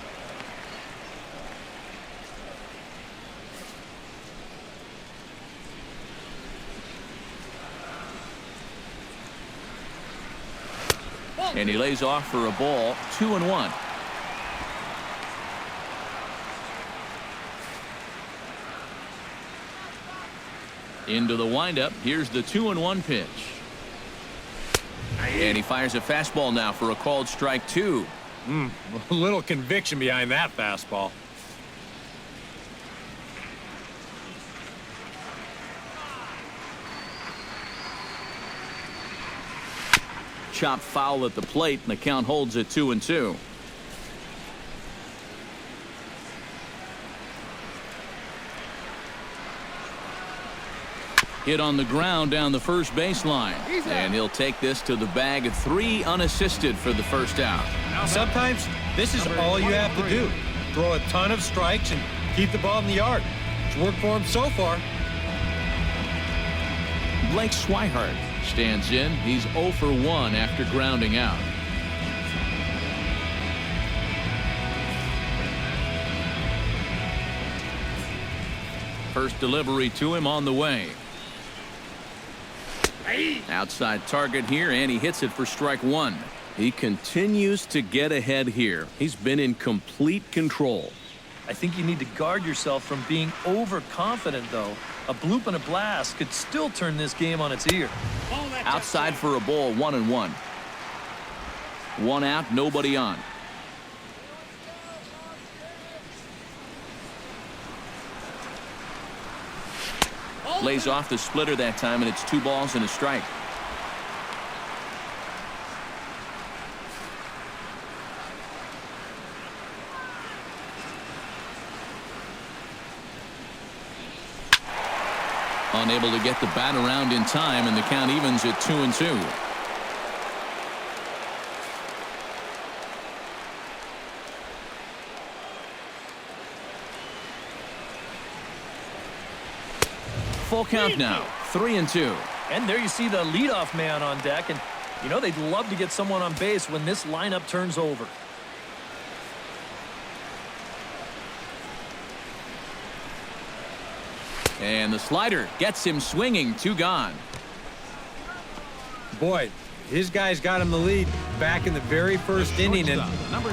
Speaker 1: And he lays off for a ball. 2-1. Into the windup. Here's the 2-1 pitch. And he fires a fastball now for a called strike two.
Speaker 2: A little conviction behind that fastball.
Speaker 1: Chop foul at the plate, and the count holds at 2-2. Hit on the ground down the first baseline, and he'll take this to the bag of 3 unassisted for the first out.
Speaker 2: Sometimes this is all you have to do. Throw a ton of strikes and keep the ball in the yard. It's worked for him so far.
Speaker 1: Blake Swihart stands in. He's 0 for 1 after grounding out. First delivery to him on the way. Outside target here, and he hits it for strike one. He continues to get ahead here. He's been in complete control.
Speaker 4: I think you need to guard yourself from being overconfident, though. A bloop and a blast could still turn this game on its ear.
Speaker 1: Outside for a ball, 1-1. One out, nobody on. Lays off the splitter that time, and it's 2 balls and a strike. Unable to get the bat around in time, and the count evens at 2-2. Full count now, 3-2.
Speaker 4: And there you see the leadoff man on deck, and you know they'd love to get someone on base when this lineup turns over.
Speaker 1: And the slider gets him swinging. 2 gone.
Speaker 2: Boy, his guys got him the lead back in the very first inning, and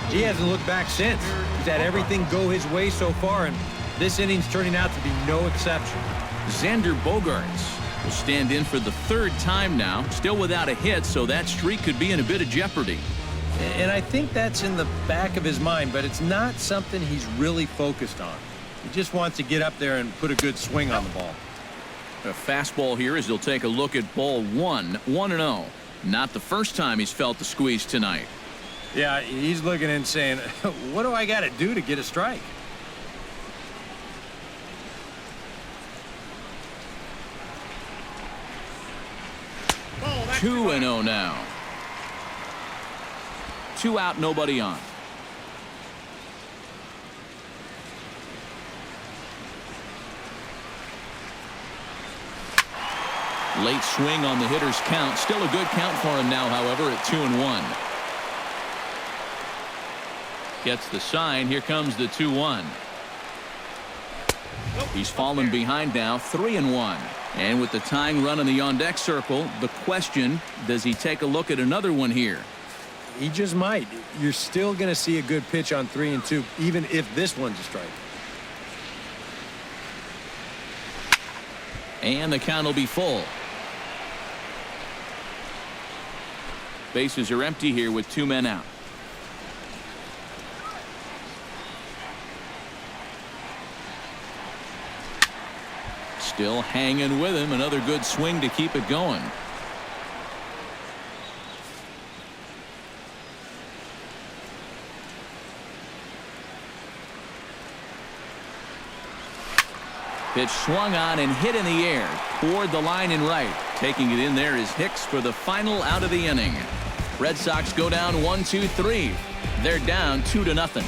Speaker 2: he hasn't looked back since. He's had everything go his way so far, and this inning's turning out to be no exception.
Speaker 1: Xander Bogaerts will stand in for the 3rd time now, still without a hit, so that streak could be in a bit of jeopardy.
Speaker 2: And I think that's in the back of his mind, but it's not something he's really focused on. He just wants to get up there and put a good swing on the ball.
Speaker 1: A fastball here as he'll take a look at ball 1, 1-0. Not the first time he's felt the squeeze tonight.
Speaker 2: Yeah, he's looking and saying, what do I got to do to get a strike?
Speaker 5: Ball,
Speaker 1: 2-0 now. 2 out, nobody on. Late swing on the hitter's count. Still a good count for him now, however, at 2-1. Gets the sign. Here comes the 2-1. He's fallen behind now, 3-1. And with the tying run in the on-deck circle, the question, does he take a look at another one here?
Speaker 2: He just might. You're still going to see a good pitch on 3-2, even if this one's a strike.
Speaker 1: And the count will be full. Bases are empty here with 2 men out. Still hanging with him. Another good swing to keep it going. Pitch swung on and hit in the air toward the line and right. Taking it in there is Hicks for the final out of the inning. Red Sox go down 1-2-3. They're down 2-0.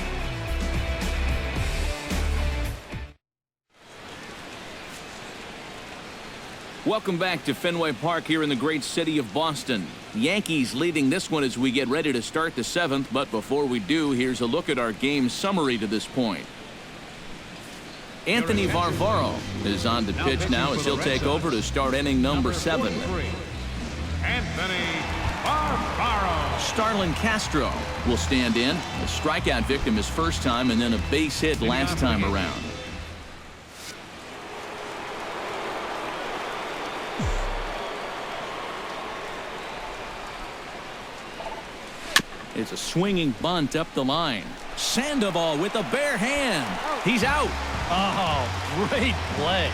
Speaker 1: Welcome back to Fenway Park here in the great city of Boston. Yankees leading this one as we get ready to start the 7th. But before we do, here's a look at our game summary to this point. Anthony Varvaro is on the pitch now as he'll take over to start inning number 7.
Speaker 3: Anthony Varvaro.
Speaker 1: Starlin Castro will stand in. A strikeout victim his first time and then a base hit last time around. It's a swinging bunt up the line. Sandoval with a bare hand. He's out.
Speaker 4: Oh, great play.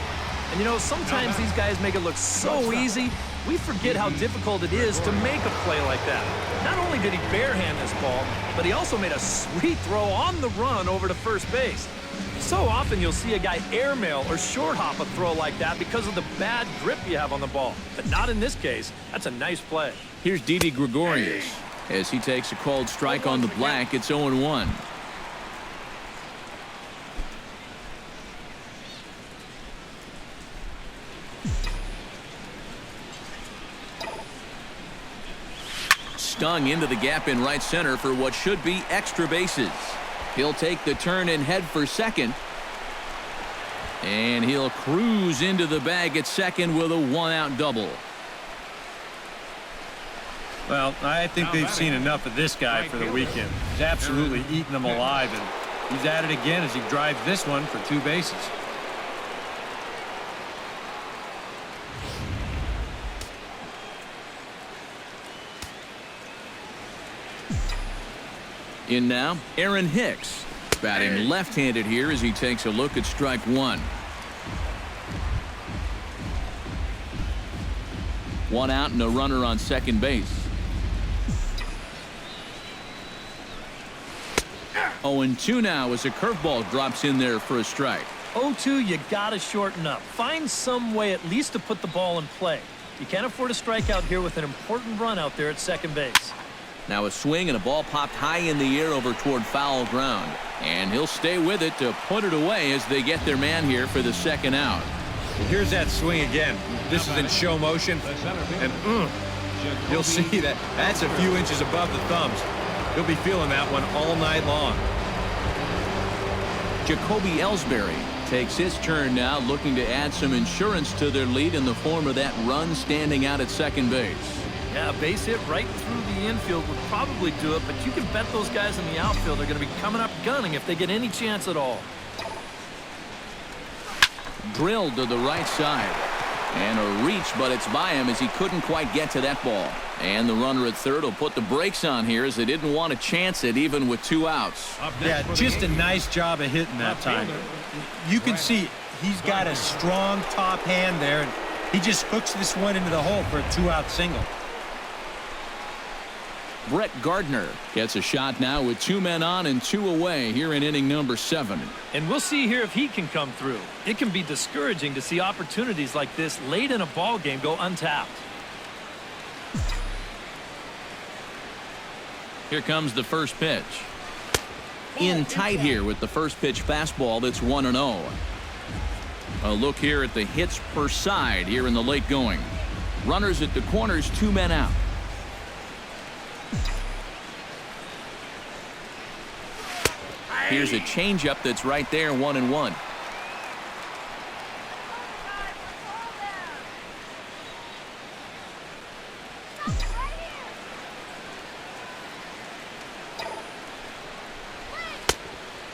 Speaker 4: And you know, sometimes these guys make it look so easy, we forget how difficult it is to make a play like that. Not only did he barehand this ball, but he also made a sweet throw on the run over to first base. So often you'll see a guy airmail or short hop a throw like that because of the bad grip you have on the ball. But not in this case. That's a nice play.
Speaker 1: Here's Didi Gregorius as he takes a called strike on the black. It's 0-1. Stung into the gap in right center for what should be extra bases. He'll take the turn and head for second. And he'll cruise into the bag at second with a 1-out double.
Speaker 2: Well, I think they've seen enough of this guy for the weekend. He's absolutely eating them alive, and he's at it again as he drives this one for 2 bases.
Speaker 1: In now, Aaron Hicks, batting left-handed here as he takes a look at strike 1. 1 out and a runner on second base. 0-2 now as a curveball drops in there for a strike.
Speaker 4: 0-2, you gotta shorten up. Find some way at least to put the ball in play. You can't afford a strikeout here with an important run out there at second base.
Speaker 1: Now a swing and a ball popped high in the air over toward foul ground. And he'll stay with it to put it away as they get their man here for the second out.
Speaker 2: Here's that swing again. This is in show motion. And you'll see that that's a few inches above the thumbs. He'll be feeling that one all night long.
Speaker 1: Jacoby Ellsbury takes his turn now, looking to add some insurance to their lead in the form of that run standing out at second base.
Speaker 4: Yeah, a base hit right through the infield would probably do it, but you can bet those guys in the outfield are going to be coming up gunning if they get any chance at all.
Speaker 1: Drilled to the right side. And a reach, but it's by him as he couldn't quite get to that ball. And the runner at third will put the brakes on here as they didn't want to chance it even with 2 outs.
Speaker 2: Yeah, just a nice job of hitting that time. You can see he's got a strong top hand there, and he just hooks this one into the hole for a 2-out single.
Speaker 1: Brett Gardner gets a shot now with 2 men on and 2 away here in inning number 7.
Speaker 4: And we'll see here if he can come through. It can be discouraging to see opportunities like this late in a ball game go untapped.
Speaker 1: Here comes the first pitch. In tight here with the first pitch fastball that's 1-0. A look here at the hits per side here in the late going. Runners at the corners, 2 men out. Here's a changeup that's right there, 1-1.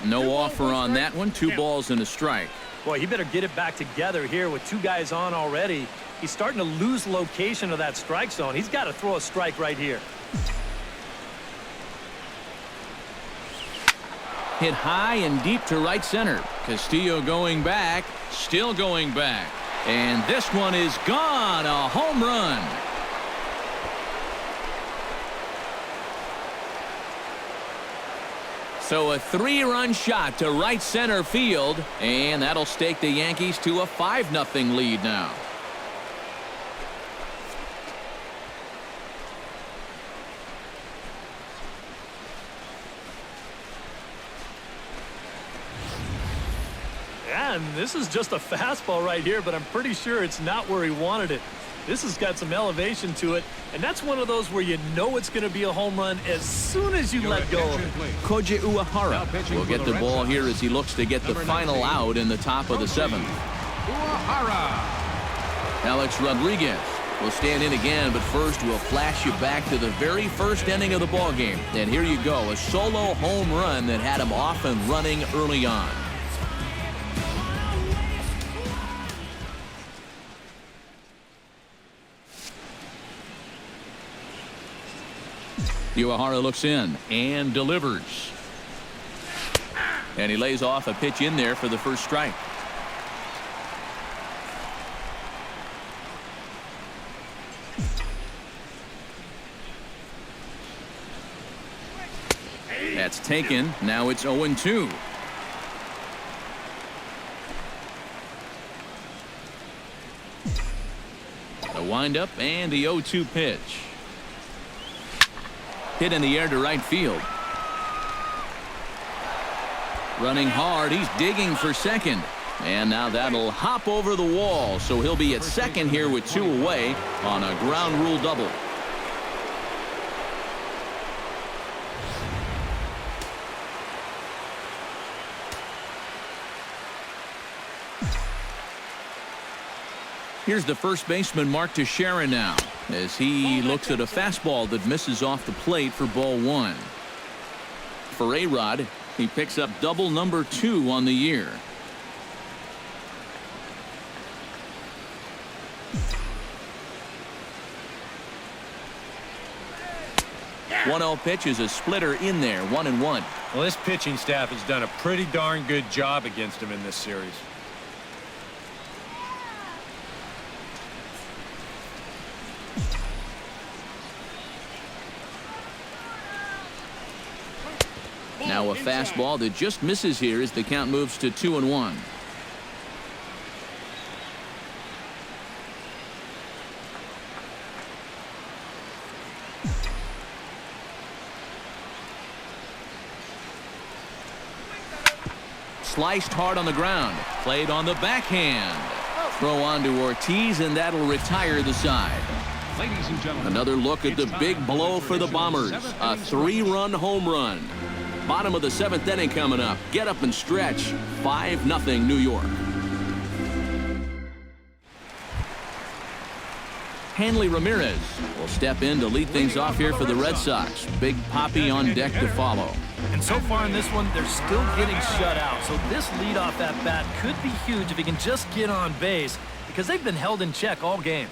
Speaker 1: No offer on that one. 2 balls and a strike.
Speaker 4: Boy, he better get it back together here with 2 guys on already. He's starting to lose location of that strike zone. He's got to throw a strike right here.
Speaker 1: Hit high and deep to right center. Castillo going back, still going back. And this one is gone. A home run. So a 3-run shot to right center field, and that'll stake the Yankees to a 5-0 lead now.
Speaker 4: And this is just a fastball right here, but I'm pretty sure it's not where he wanted it. This has got some elevation to it, and that's one of those where you know it's going to be a home run as soon as you let go of it.
Speaker 1: Koji Uehara will get the ball here as he looks to get the final out in the top of the 7th. Alex Rodriguez will stand in again, but first we'll flash you back to the very first inning of the ball game. And here you go, a solo home run that had him off and running early on. Uehara looks in and delivers. And he lays off a pitch in there for the first strike. That's taken. Now it's 0-2. A windup and the 0-2 pitch. Hit in the air to right field. Running hard. He's digging for second. And now that'll hop over the wall. So he'll be at second here with 2 away on a ground rule double. Here's the first baseman, Mark Teixeira, now, as he looks at a fastball that misses off the plate for ball 1. For A-Rod, he picks up double number 2 on the year. One-0 pitch is a splitter in there, 1-1.
Speaker 2: Well, this pitching staff has done a pretty darn good job against him in this series.
Speaker 1: Now a fastball that just misses here as the count moves to 2-1. Sliced hard on the ground. Played on the backhand. Throw on to Ortiz, and that'll retire the side.
Speaker 3: Ladies and gentlemen,
Speaker 1: another look at the big blow for the Bombers. A 3-run home run. Bottom of the 7th inning coming up. Get up and stretch. 5-0 New York. Hanley Ramirez will step in to lead things off here for the Red Sox. Big Poppy on deck to follow.
Speaker 4: And so far in this one, they're still getting shut out. So this leadoff at bat could be huge if he can just get on base, because they've been held in check all game.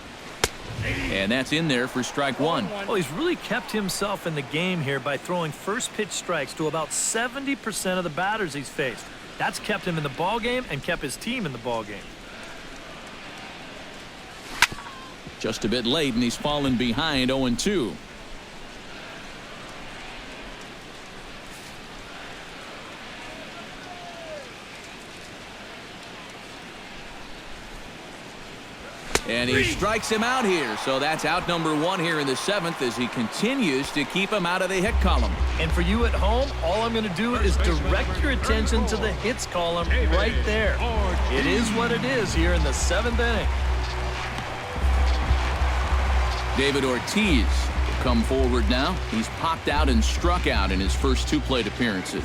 Speaker 1: And that's in there for strike 1.
Speaker 4: Well, he's really kept himself in the game here by throwing first pitch strikes to about 70% of the batters he's faced. That's kept him in the ball game and kept his team in the ball game.
Speaker 1: Just a bit late, and he's fallen behind 0-2. And he strikes him out here. So that's out number 1 here in the 7th as he continues to keep him out of the hit column.
Speaker 4: And for you at home, all I'm going to do is direct your attention to the hits column right there. It is what it is here in the 7th inning.
Speaker 1: David Ortiz will come forward now. He's popped out and struck out in his first 2 plate appearances.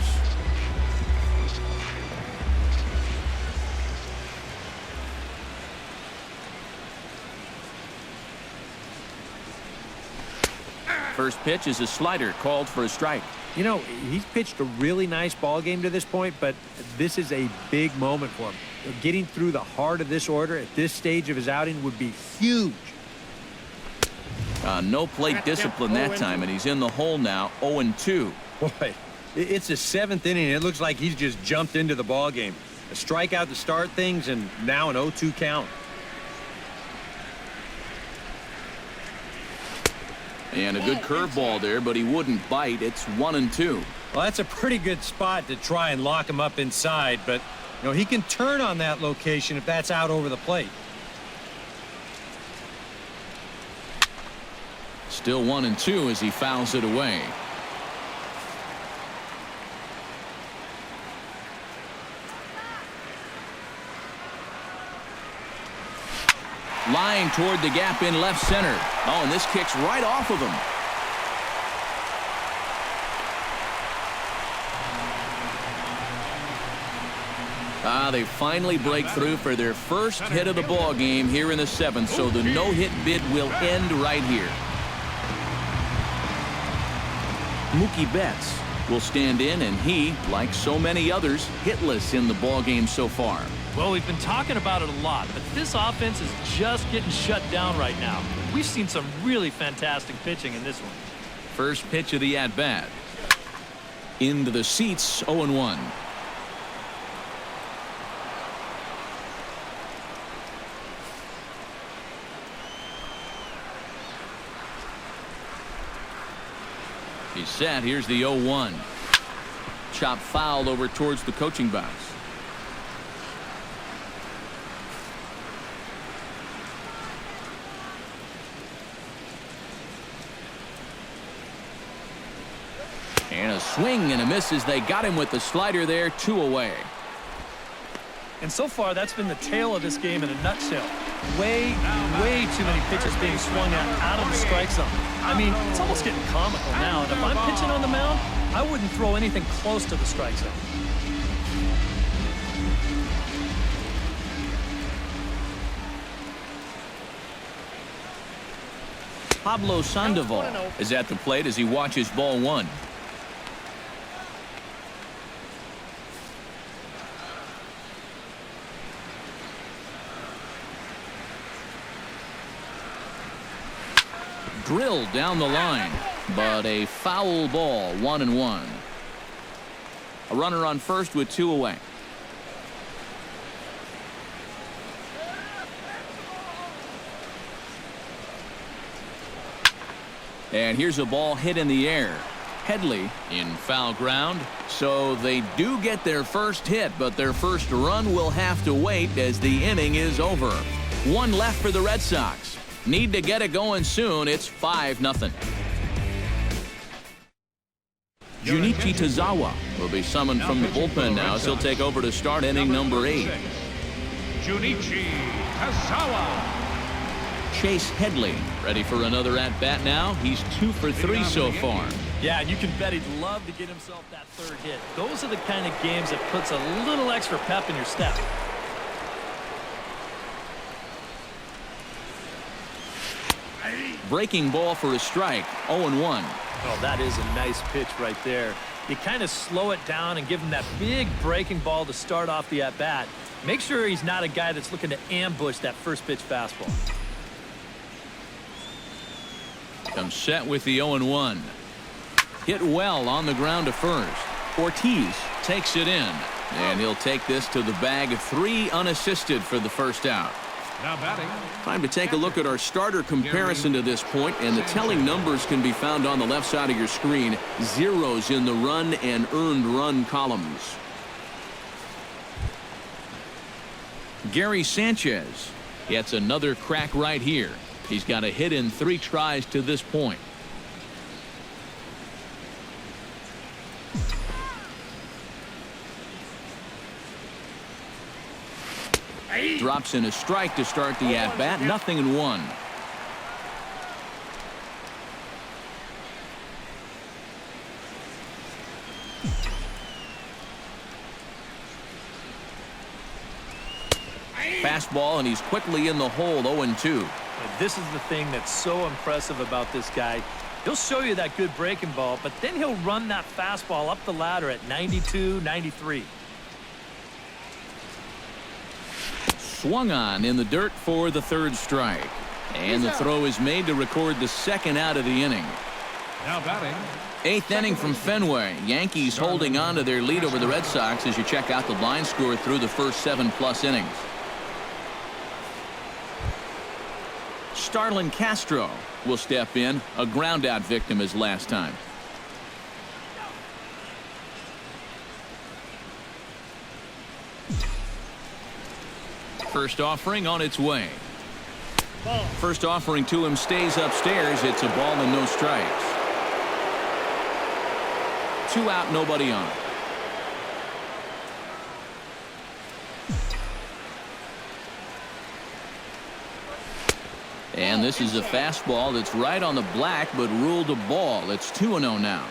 Speaker 1: First pitch is a slider called for a strike.
Speaker 2: You know, he's pitched a really nice ball game to this point, but this is a big moment for him. Getting through the heart of this order at this stage of his outing would be huge.
Speaker 1: No plate discipline that time, and he's in the hole now, 0-2.
Speaker 2: Boy, it's the 7th inning. It looks like he's just jumped into the ball game. A strikeout to start things, and now an 0-2 count.
Speaker 1: And a good curveball there, but he wouldn't bite. It's 1-2.
Speaker 2: Well, that's a pretty good spot to try and lock him up inside, but you know, he can turn on that location if that's out over the plate.
Speaker 1: Still 1-2 as he fouls it away. Lying toward the gap in left center. Oh, and this kicks right off of him. They finally break through for their first hit of the ball game here in the 7th, so the no-hit bid will end right here. Mookie Betts will stand in, and he, like so many others, hitless in the ball game so far.
Speaker 4: Well, we've been talking about it a lot, but this offense is just getting shut down right now. We've seen some really fantastic pitching in this one.
Speaker 1: First pitch of the at-bat. Into the seats, 0-1. He's set. Here's the 0-1. Chop foul over towards the coaching box. And a swing and a miss as they got him with the slider there, 2 away.
Speaker 4: And so far, that's been the tale of this game in a nutshell. Way too many pitches being swung at out of the strike zone. I mean, it's almost getting comical now. And if I'm pitching on the mound, I wouldn't throw anything close to the strike zone.
Speaker 1: Pablo Sandoval is at the plate as he watches ball 1. Drilled down the line, but a foul ball, 1-1. A runner on first with 2 away. And here's a ball hit in the air. Headley in foul ground. So they do get their first hit, but their first run will have to wait as the inning is over. 1 left for the Red Sox. Need to get it going soon. It's 5-0. Junichi Tazawa will be summoned from the bullpen now as he'll take over to start inning number 8.
Speaker 3: Junichi Tazawa.
Speaker 1: Chase Headley ready for another at-bat now. He's 2 for 3 so far.
Speaker 4: Yeah, and you can bet he'd love to get himself that 3rd hit. Those are the kind of games that puts a little extra pep in your step.
Speaker 1: Breaking ball for a strike, 0-1.
Speaker 4: Oh, that is a nice pitch right there. You kind of slow it down and give him that big breaking ball to start off the at-bat. Make sure he's not a guy that's looking to ambush that first pitch fastball.
Speaker 1: Comes set with the 0-1. Hit well on the ground to first. Ortiz takes it in, and he'll take this to the bag. 3 unassisted for the first out.
Speaker 3: Now batting.
Speaker 1: Time to take a look at our starter comparison to this point, and the telling numbers can be found on the left side of your screen. Zeros in the run and earned run columns. Gary Sanchez gets another crack right here. He's got a hit in 3 tries to this point. Drops in a strike to start the at-bat. 0-1. Fastball, and he's quickly in the hole, 0-2.
Speaker 4: This is the thing that's so impressive about this guy. He'll show you that good breaking ball, but then he'll run that fastball up the ladder at 92, 93.
Speaker 1: Swung on in the dirt for the third strike. And the throw is made to record the second out of the inning.
Speaker 3: Now batting.
Speaker 1: Eighth inning from Fenway. Yankees holding on to their lead over the Red Sox as you check out the line score through the first 7+ innings. Starlin Castro will step in, a ground-out victim as last time. First offering on its way.
Speaker 5: Ball.
Speaker 1: First offering to him stays upstairs. It's a ball and no strikes. 2 out, nobody on. And this is a fastball that's right on the black but ruled a ball. It's 2-0 now.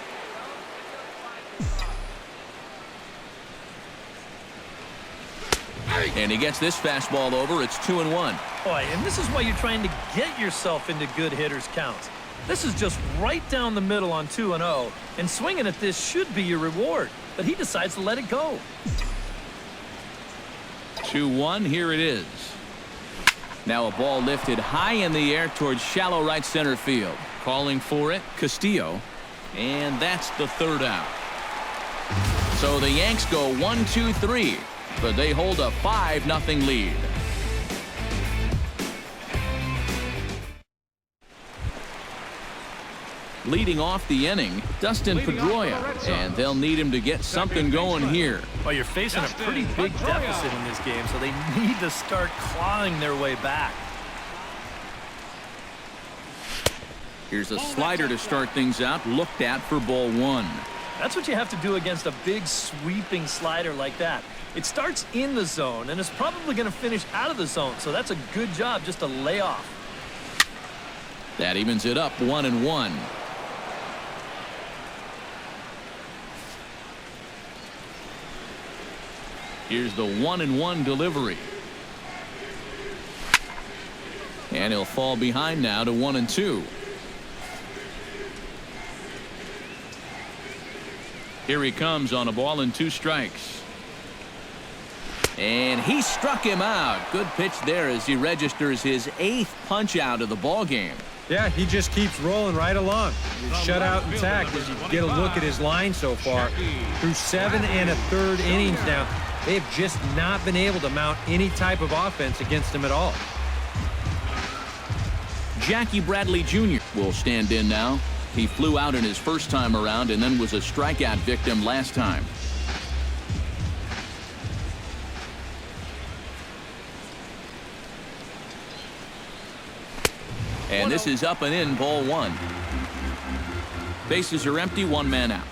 Speaker 1: And he gets this fastball over. It's 2-1.
Speaker 4: Boy, and this is why you're trying to get yourself into good hitters counts. This is just right down the middle on 2-0, and swinging at this should be your reward, but he decides to let it go.
Speaker 1: 2-1, here it is. Now a ball lifted high in the air towards shallow right center field. Calling for it, Castillo, and that's the third out. So the Yanks go 1-2-3, but they hold a 5-0 lead. Leading off the inning, Dustin Pedroia, and they'll need him to get something going here.
Speaker 4: Well, you're facing a pretty big deficit in this game, so they need to start clawing their way back.
Speaker 1: Here's a slider to start things out, looked at for ball 1.
Speaker 4: That's what you have to do against a big sweeping slider like that. It starts in the zone, and it's probably going to finish out of the zone, so that's a good job just to lay off.
Speaker 1: That evens it up 1-1. Here's the 1-1 delivery. And he'll fall behind now to 1-2. Here he comes on a ball and 2 strikes. And he struck him out. Good pitch there as he registers his 8th punch out of the ball game.
Speaker 2: Yeah, he just keeps rolling right along. Shutout intact as you get a look at his line so far. Through 7 1/3 innings now, they have just not been able to mount any type of offense against him at all.
Speaker 1: Jackie Bradley Jr. will stand in now. He flew out in his first time around and then was a strikeout victim last time. And this is up and in, ball 1. Bases are empty, 1 man out.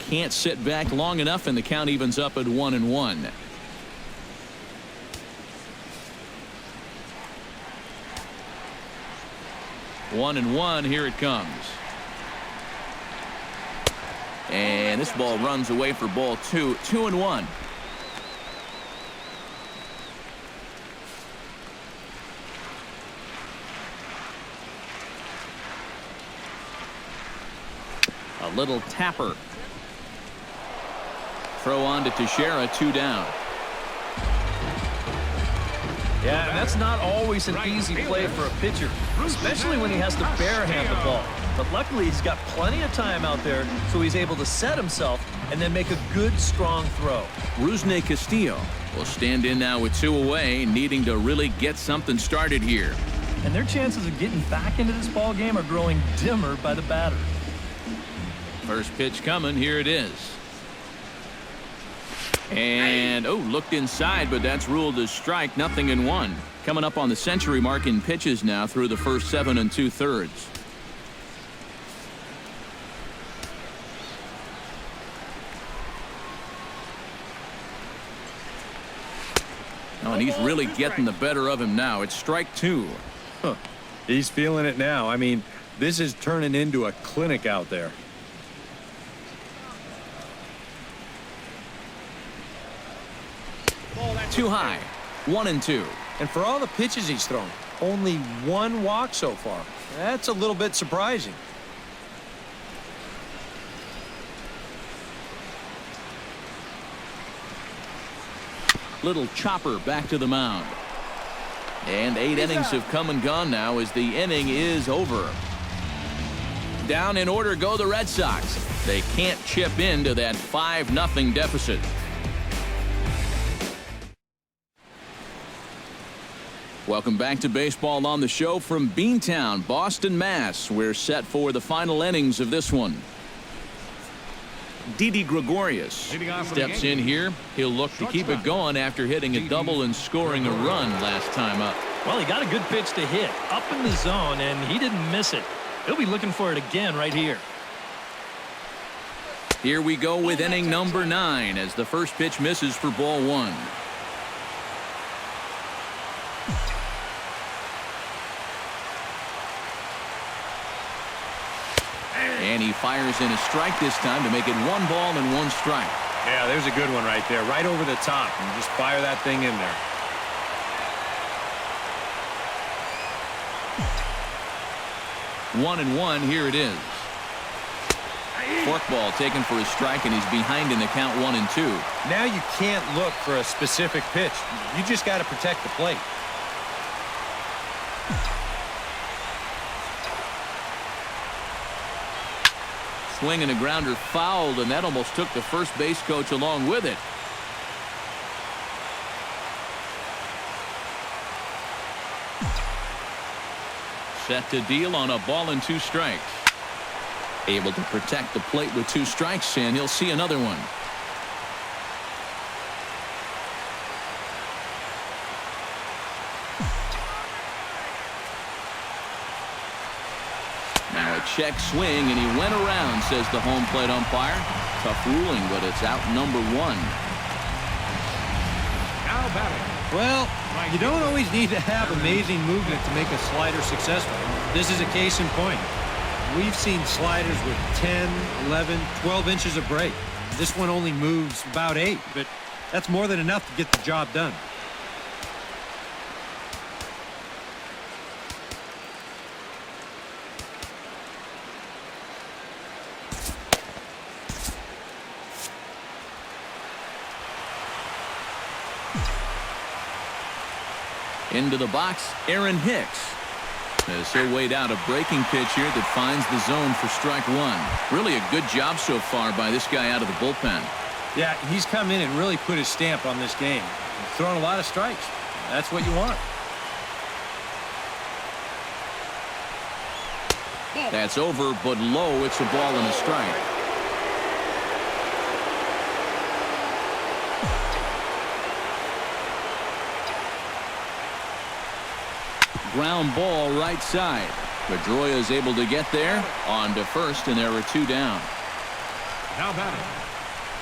Speaker 1: Can't sit back long enough, and the count evens up at 1-1. One and one, here it comes. And this ball runs away for ball 2. 2-1. A little tapper. Throw on to Teixeira, 2 down.
Speaker 4: Yeah, and that's not always an easy play for a pitcher, especially when he has to barehand the ball. But luckily, he's got plenty of time out there, so he's able to set himself and then make a good, strong throw.
Speaker 1: Rusney Castillo will stand in now with 2 away, needing to really get something started here.
Speaker 4: And their chances of getting back into this ball game are growing dimmer by the batter.
Speaker 1: First pitch coming, here it is. And, looked inside, but that's ruled as strike, 0-1. Coming up on the century mark in pitches now through the first 7 2/3. Oh, and he's really getting the better of him now. It's strike 2.
Speaker 2: He's feeling it now. I mean, this is turning into a clinic out there.
Speaker 1: Too high. 1-2.
Speaker 2: And for all the pitches he's thrown, only one walk so far. That's a little bit surprising.
Speaker 1: Little chopper back to the mound. And 8 innings have come and gone now as the inning is over. Down in order go the Red Sox. They can't chip into that 5-0 deficit. Welcome back to Baseball on the Show from Beantown, Boston, Mass. We're set for the final innings of this one. Didi Gregorius steps in here. He'll look to keep it going after hitting a double and scoring a run last time up.
Speaker 4: Well, he got a good pitch to hit up in the zone, and he didn't miss it. He'll be looking for it again right here.
Speaker 1: Here we go with inning number 9 as the first pitch misses for ball 1. And he fires in a strike this time to make it 1 ball and 1 strike.
Speaker 2: Yeah, there's a good one right there, right over the top. And just fire that thing in there.
Speaker 1: One and one, here it is. Forkball taken for a strike, and he's behind in the count 1-2.
Speaker 2: Now you can't look for a specific pitch. You just got to protect the plate.
Speaker 1: Swing and a grounder fouled, and that almost took the first base coach along with it. Set to deal on a ball and 2 strikes. Able to protect the plate with 2 strikes, and he'll see another one. Now a check swing, and he went around, says the home plate umpire. Tough ruling, but it's out number 1.
Speaker 3: Now batting.
Speaker 2: Well, you don't always need to have amazing movement to make a slider successful. This is a case in point. We've seen sliders with 10, 11, 12 inches of break. This one only moves about 8, but that's more than enough to get the job done.
Speaker 1: Into the box, Aaron Hicks. As he'll wait out a breaking pitch here that finds the zone for strike 1. Really a good job so far by this guy out of the bullpen.
Speaker 2: Yeah, he's come in and really put his stamp on this game. He's thrown a lot of strikes. That's what you want.
Speaker 1: That's over, but low. It's a ball and a strike. Ground ball right side. Pedroia is able to get there on to first, and there are 2 down.
Speaker 3: Now batting.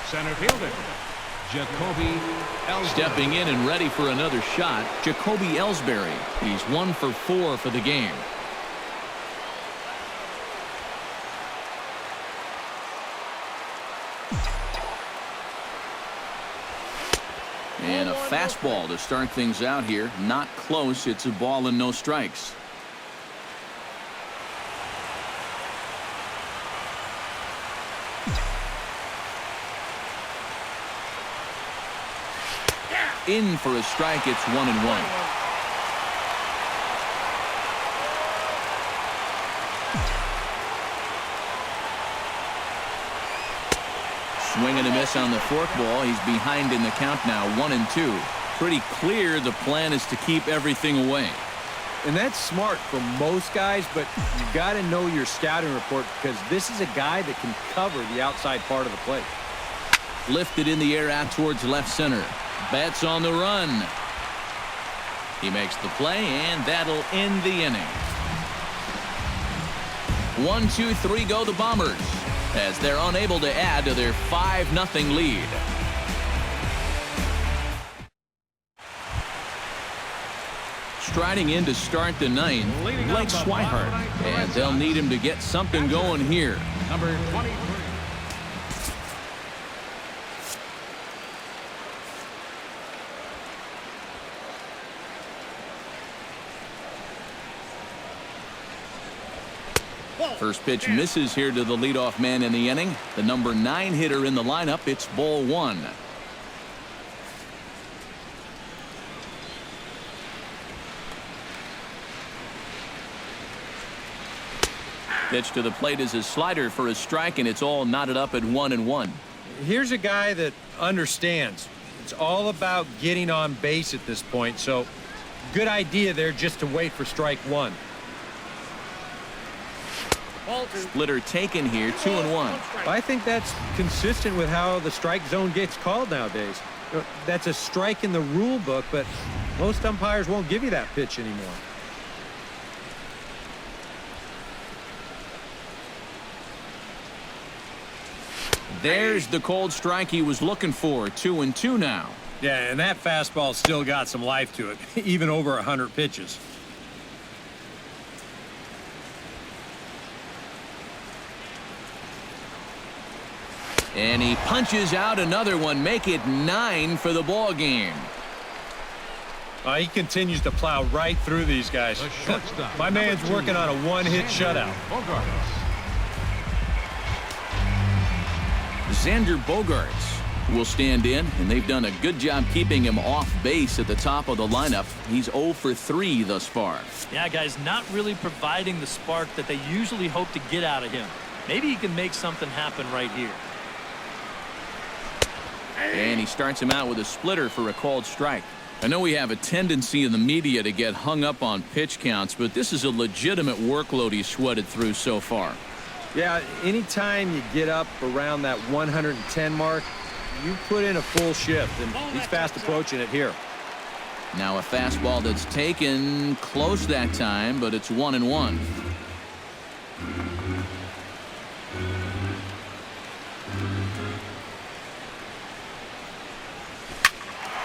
Speaker 3: Center fielder, Jacoby Ellsbury.
Speaker 1: Stepping in and ready for another shot, Jacoby Ellsbury. He's 1 for 4 for the game. And a fastball to start things out here. Not close. It's a ball and no strikes. In for a strike. It's 1-1. Swing and a miss on the forkball. He's behind in the count now, 1-2. Pretty clear the plan is to keep everything away.
Speaker 2: And that's smart for most guys, but you got to know your scouting report because this is a guy that can cover the outside part of the plate.
Speaker 1: Lifted in the air out towards left center. Bats on the run. He makes the play, and that'll end the inning. 1, 2, 3 go the Bombers, as they're unable to add to their 5-0 lead. Striding in to start the ninth, Blake Swihart. And they'll need him to get something going here.
Speaker 3: Number 23.
Speaker 1: First pitch misses here to the leadoff man in the inning. The number 9 hitter in the lineup. It's ball 1. Pitch to the plate is a slider for a strike, and it's all knotted up at 1-1.
Speaker 2: Here's a guy that understands. It's all about getting on base at this point, so good idea there just to wait for strike 1.
Speaker 1: Splitter taken here, 2-1.
Speaker 2: I think that's consistent with how the strike zone gets called nowadays. That's a strike in the rule book, but most umpires won't give you that pitch anymore.
Speaker 1: There's the cold strike he was looking for. 2-2 now.
Speaker 2: Yeah, and that fastball still got some life to it, even over 100 pitches.
Speaker 1: And he punches out another one. Make it 9 for the ball game.
Speaker 2: He continues to plow right through these guys. My man's working on a one-hit shutout.
Speaker 1: Xander Bogaerts will stand in, and they've done a good job keeping him off base at the top of the lineup. He's 0 for 3 thus far.
Speaker 4: Yeah, guys, not really providing the spark that they usually hope to get out of him. Maybe he can make something happen right here.
Speaker 1: And he starts him out with a splitter for a called strike. I know we have a tendency in the media to get hung up on pitch counts, but this is a legitimate workload he's sweated through so far.
Speaker 2: Yeah, anytime you get up around that 110 mark, you put in a full shift, and he's fast approaching it here.
Speaker 1: Now a fastball that's taken close that time, but it's 1-1.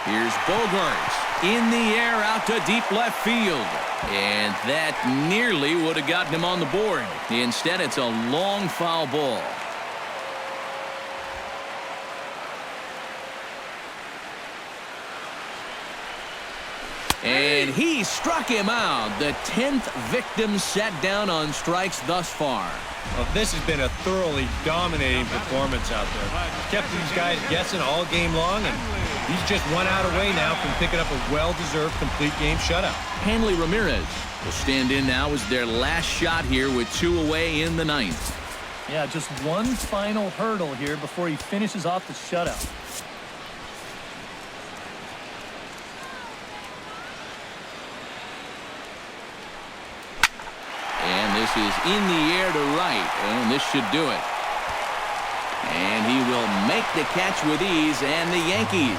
Speaker 1: Here's Bogaerts in the air out to deep left field. And that nearly would have gotten him on the board. Instead, it's a long foul ball. And he struck him out. The 10th victim set down on strikes thus far.
Speaker 2: Well, this has been a thoroughly dominating performance out there. Kept these guys guessing all game long, and he's just 1 out away now from picking up a well-deserved complete game shutout.
Speaker 1: Hanley Ramirez will stand in now as their last shot here with 2 away in the 9th.
Speaker 4: Yeah, just one final hurdle here before he finishes off the shutout.
Speaker 1: And this is in the air to right, and this should do it. And he will make the catch with ease, and the Yankees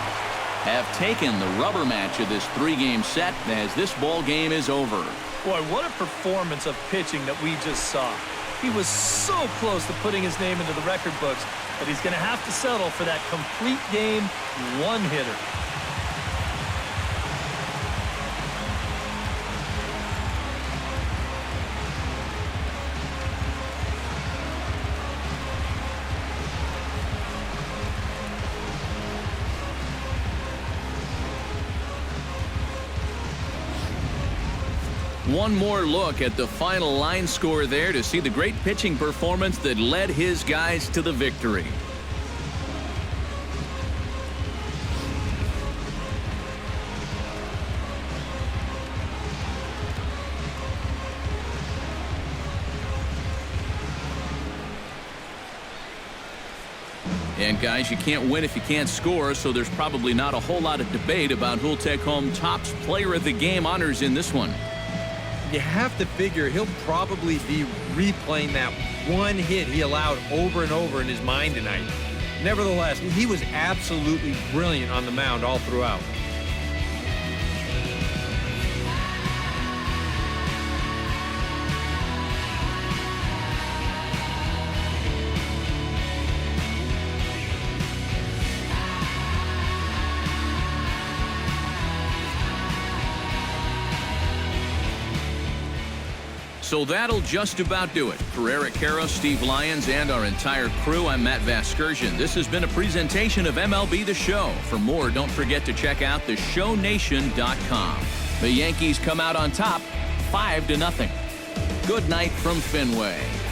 Speaker 1: have taken the rubber match of this 3-game set as this ball game is over.
Speaker 4: Boy, what a performance of pitching that we just saw. He was so close to putting his name into the record books, but he's going to have to settle for that complete game one-hitter.
Speaker 1: One more look at the final line score there to see the great pitching performance that led his guys to the victory. And guys, you can't win if you can't score, so there's probably not a whole lot of debate about who'll take home Topps Player of the Game honors in this one.
Speaker 2: You have to figure he'll probably be replaying that one hit he allowed over and over in his mind tonight. Nevertheless, he was absolutely brilliant on the mound all throughout.
Speaker 1: So that'll just about do it. For Eric Karros, Steve Lyons, and our entire crew, I'm Matt Vasgersian. This has been a presentation of MLB The Show. For more, don't forget to check out theshownation.com. The Yankees come out on top 5-0. Good night from Fenway.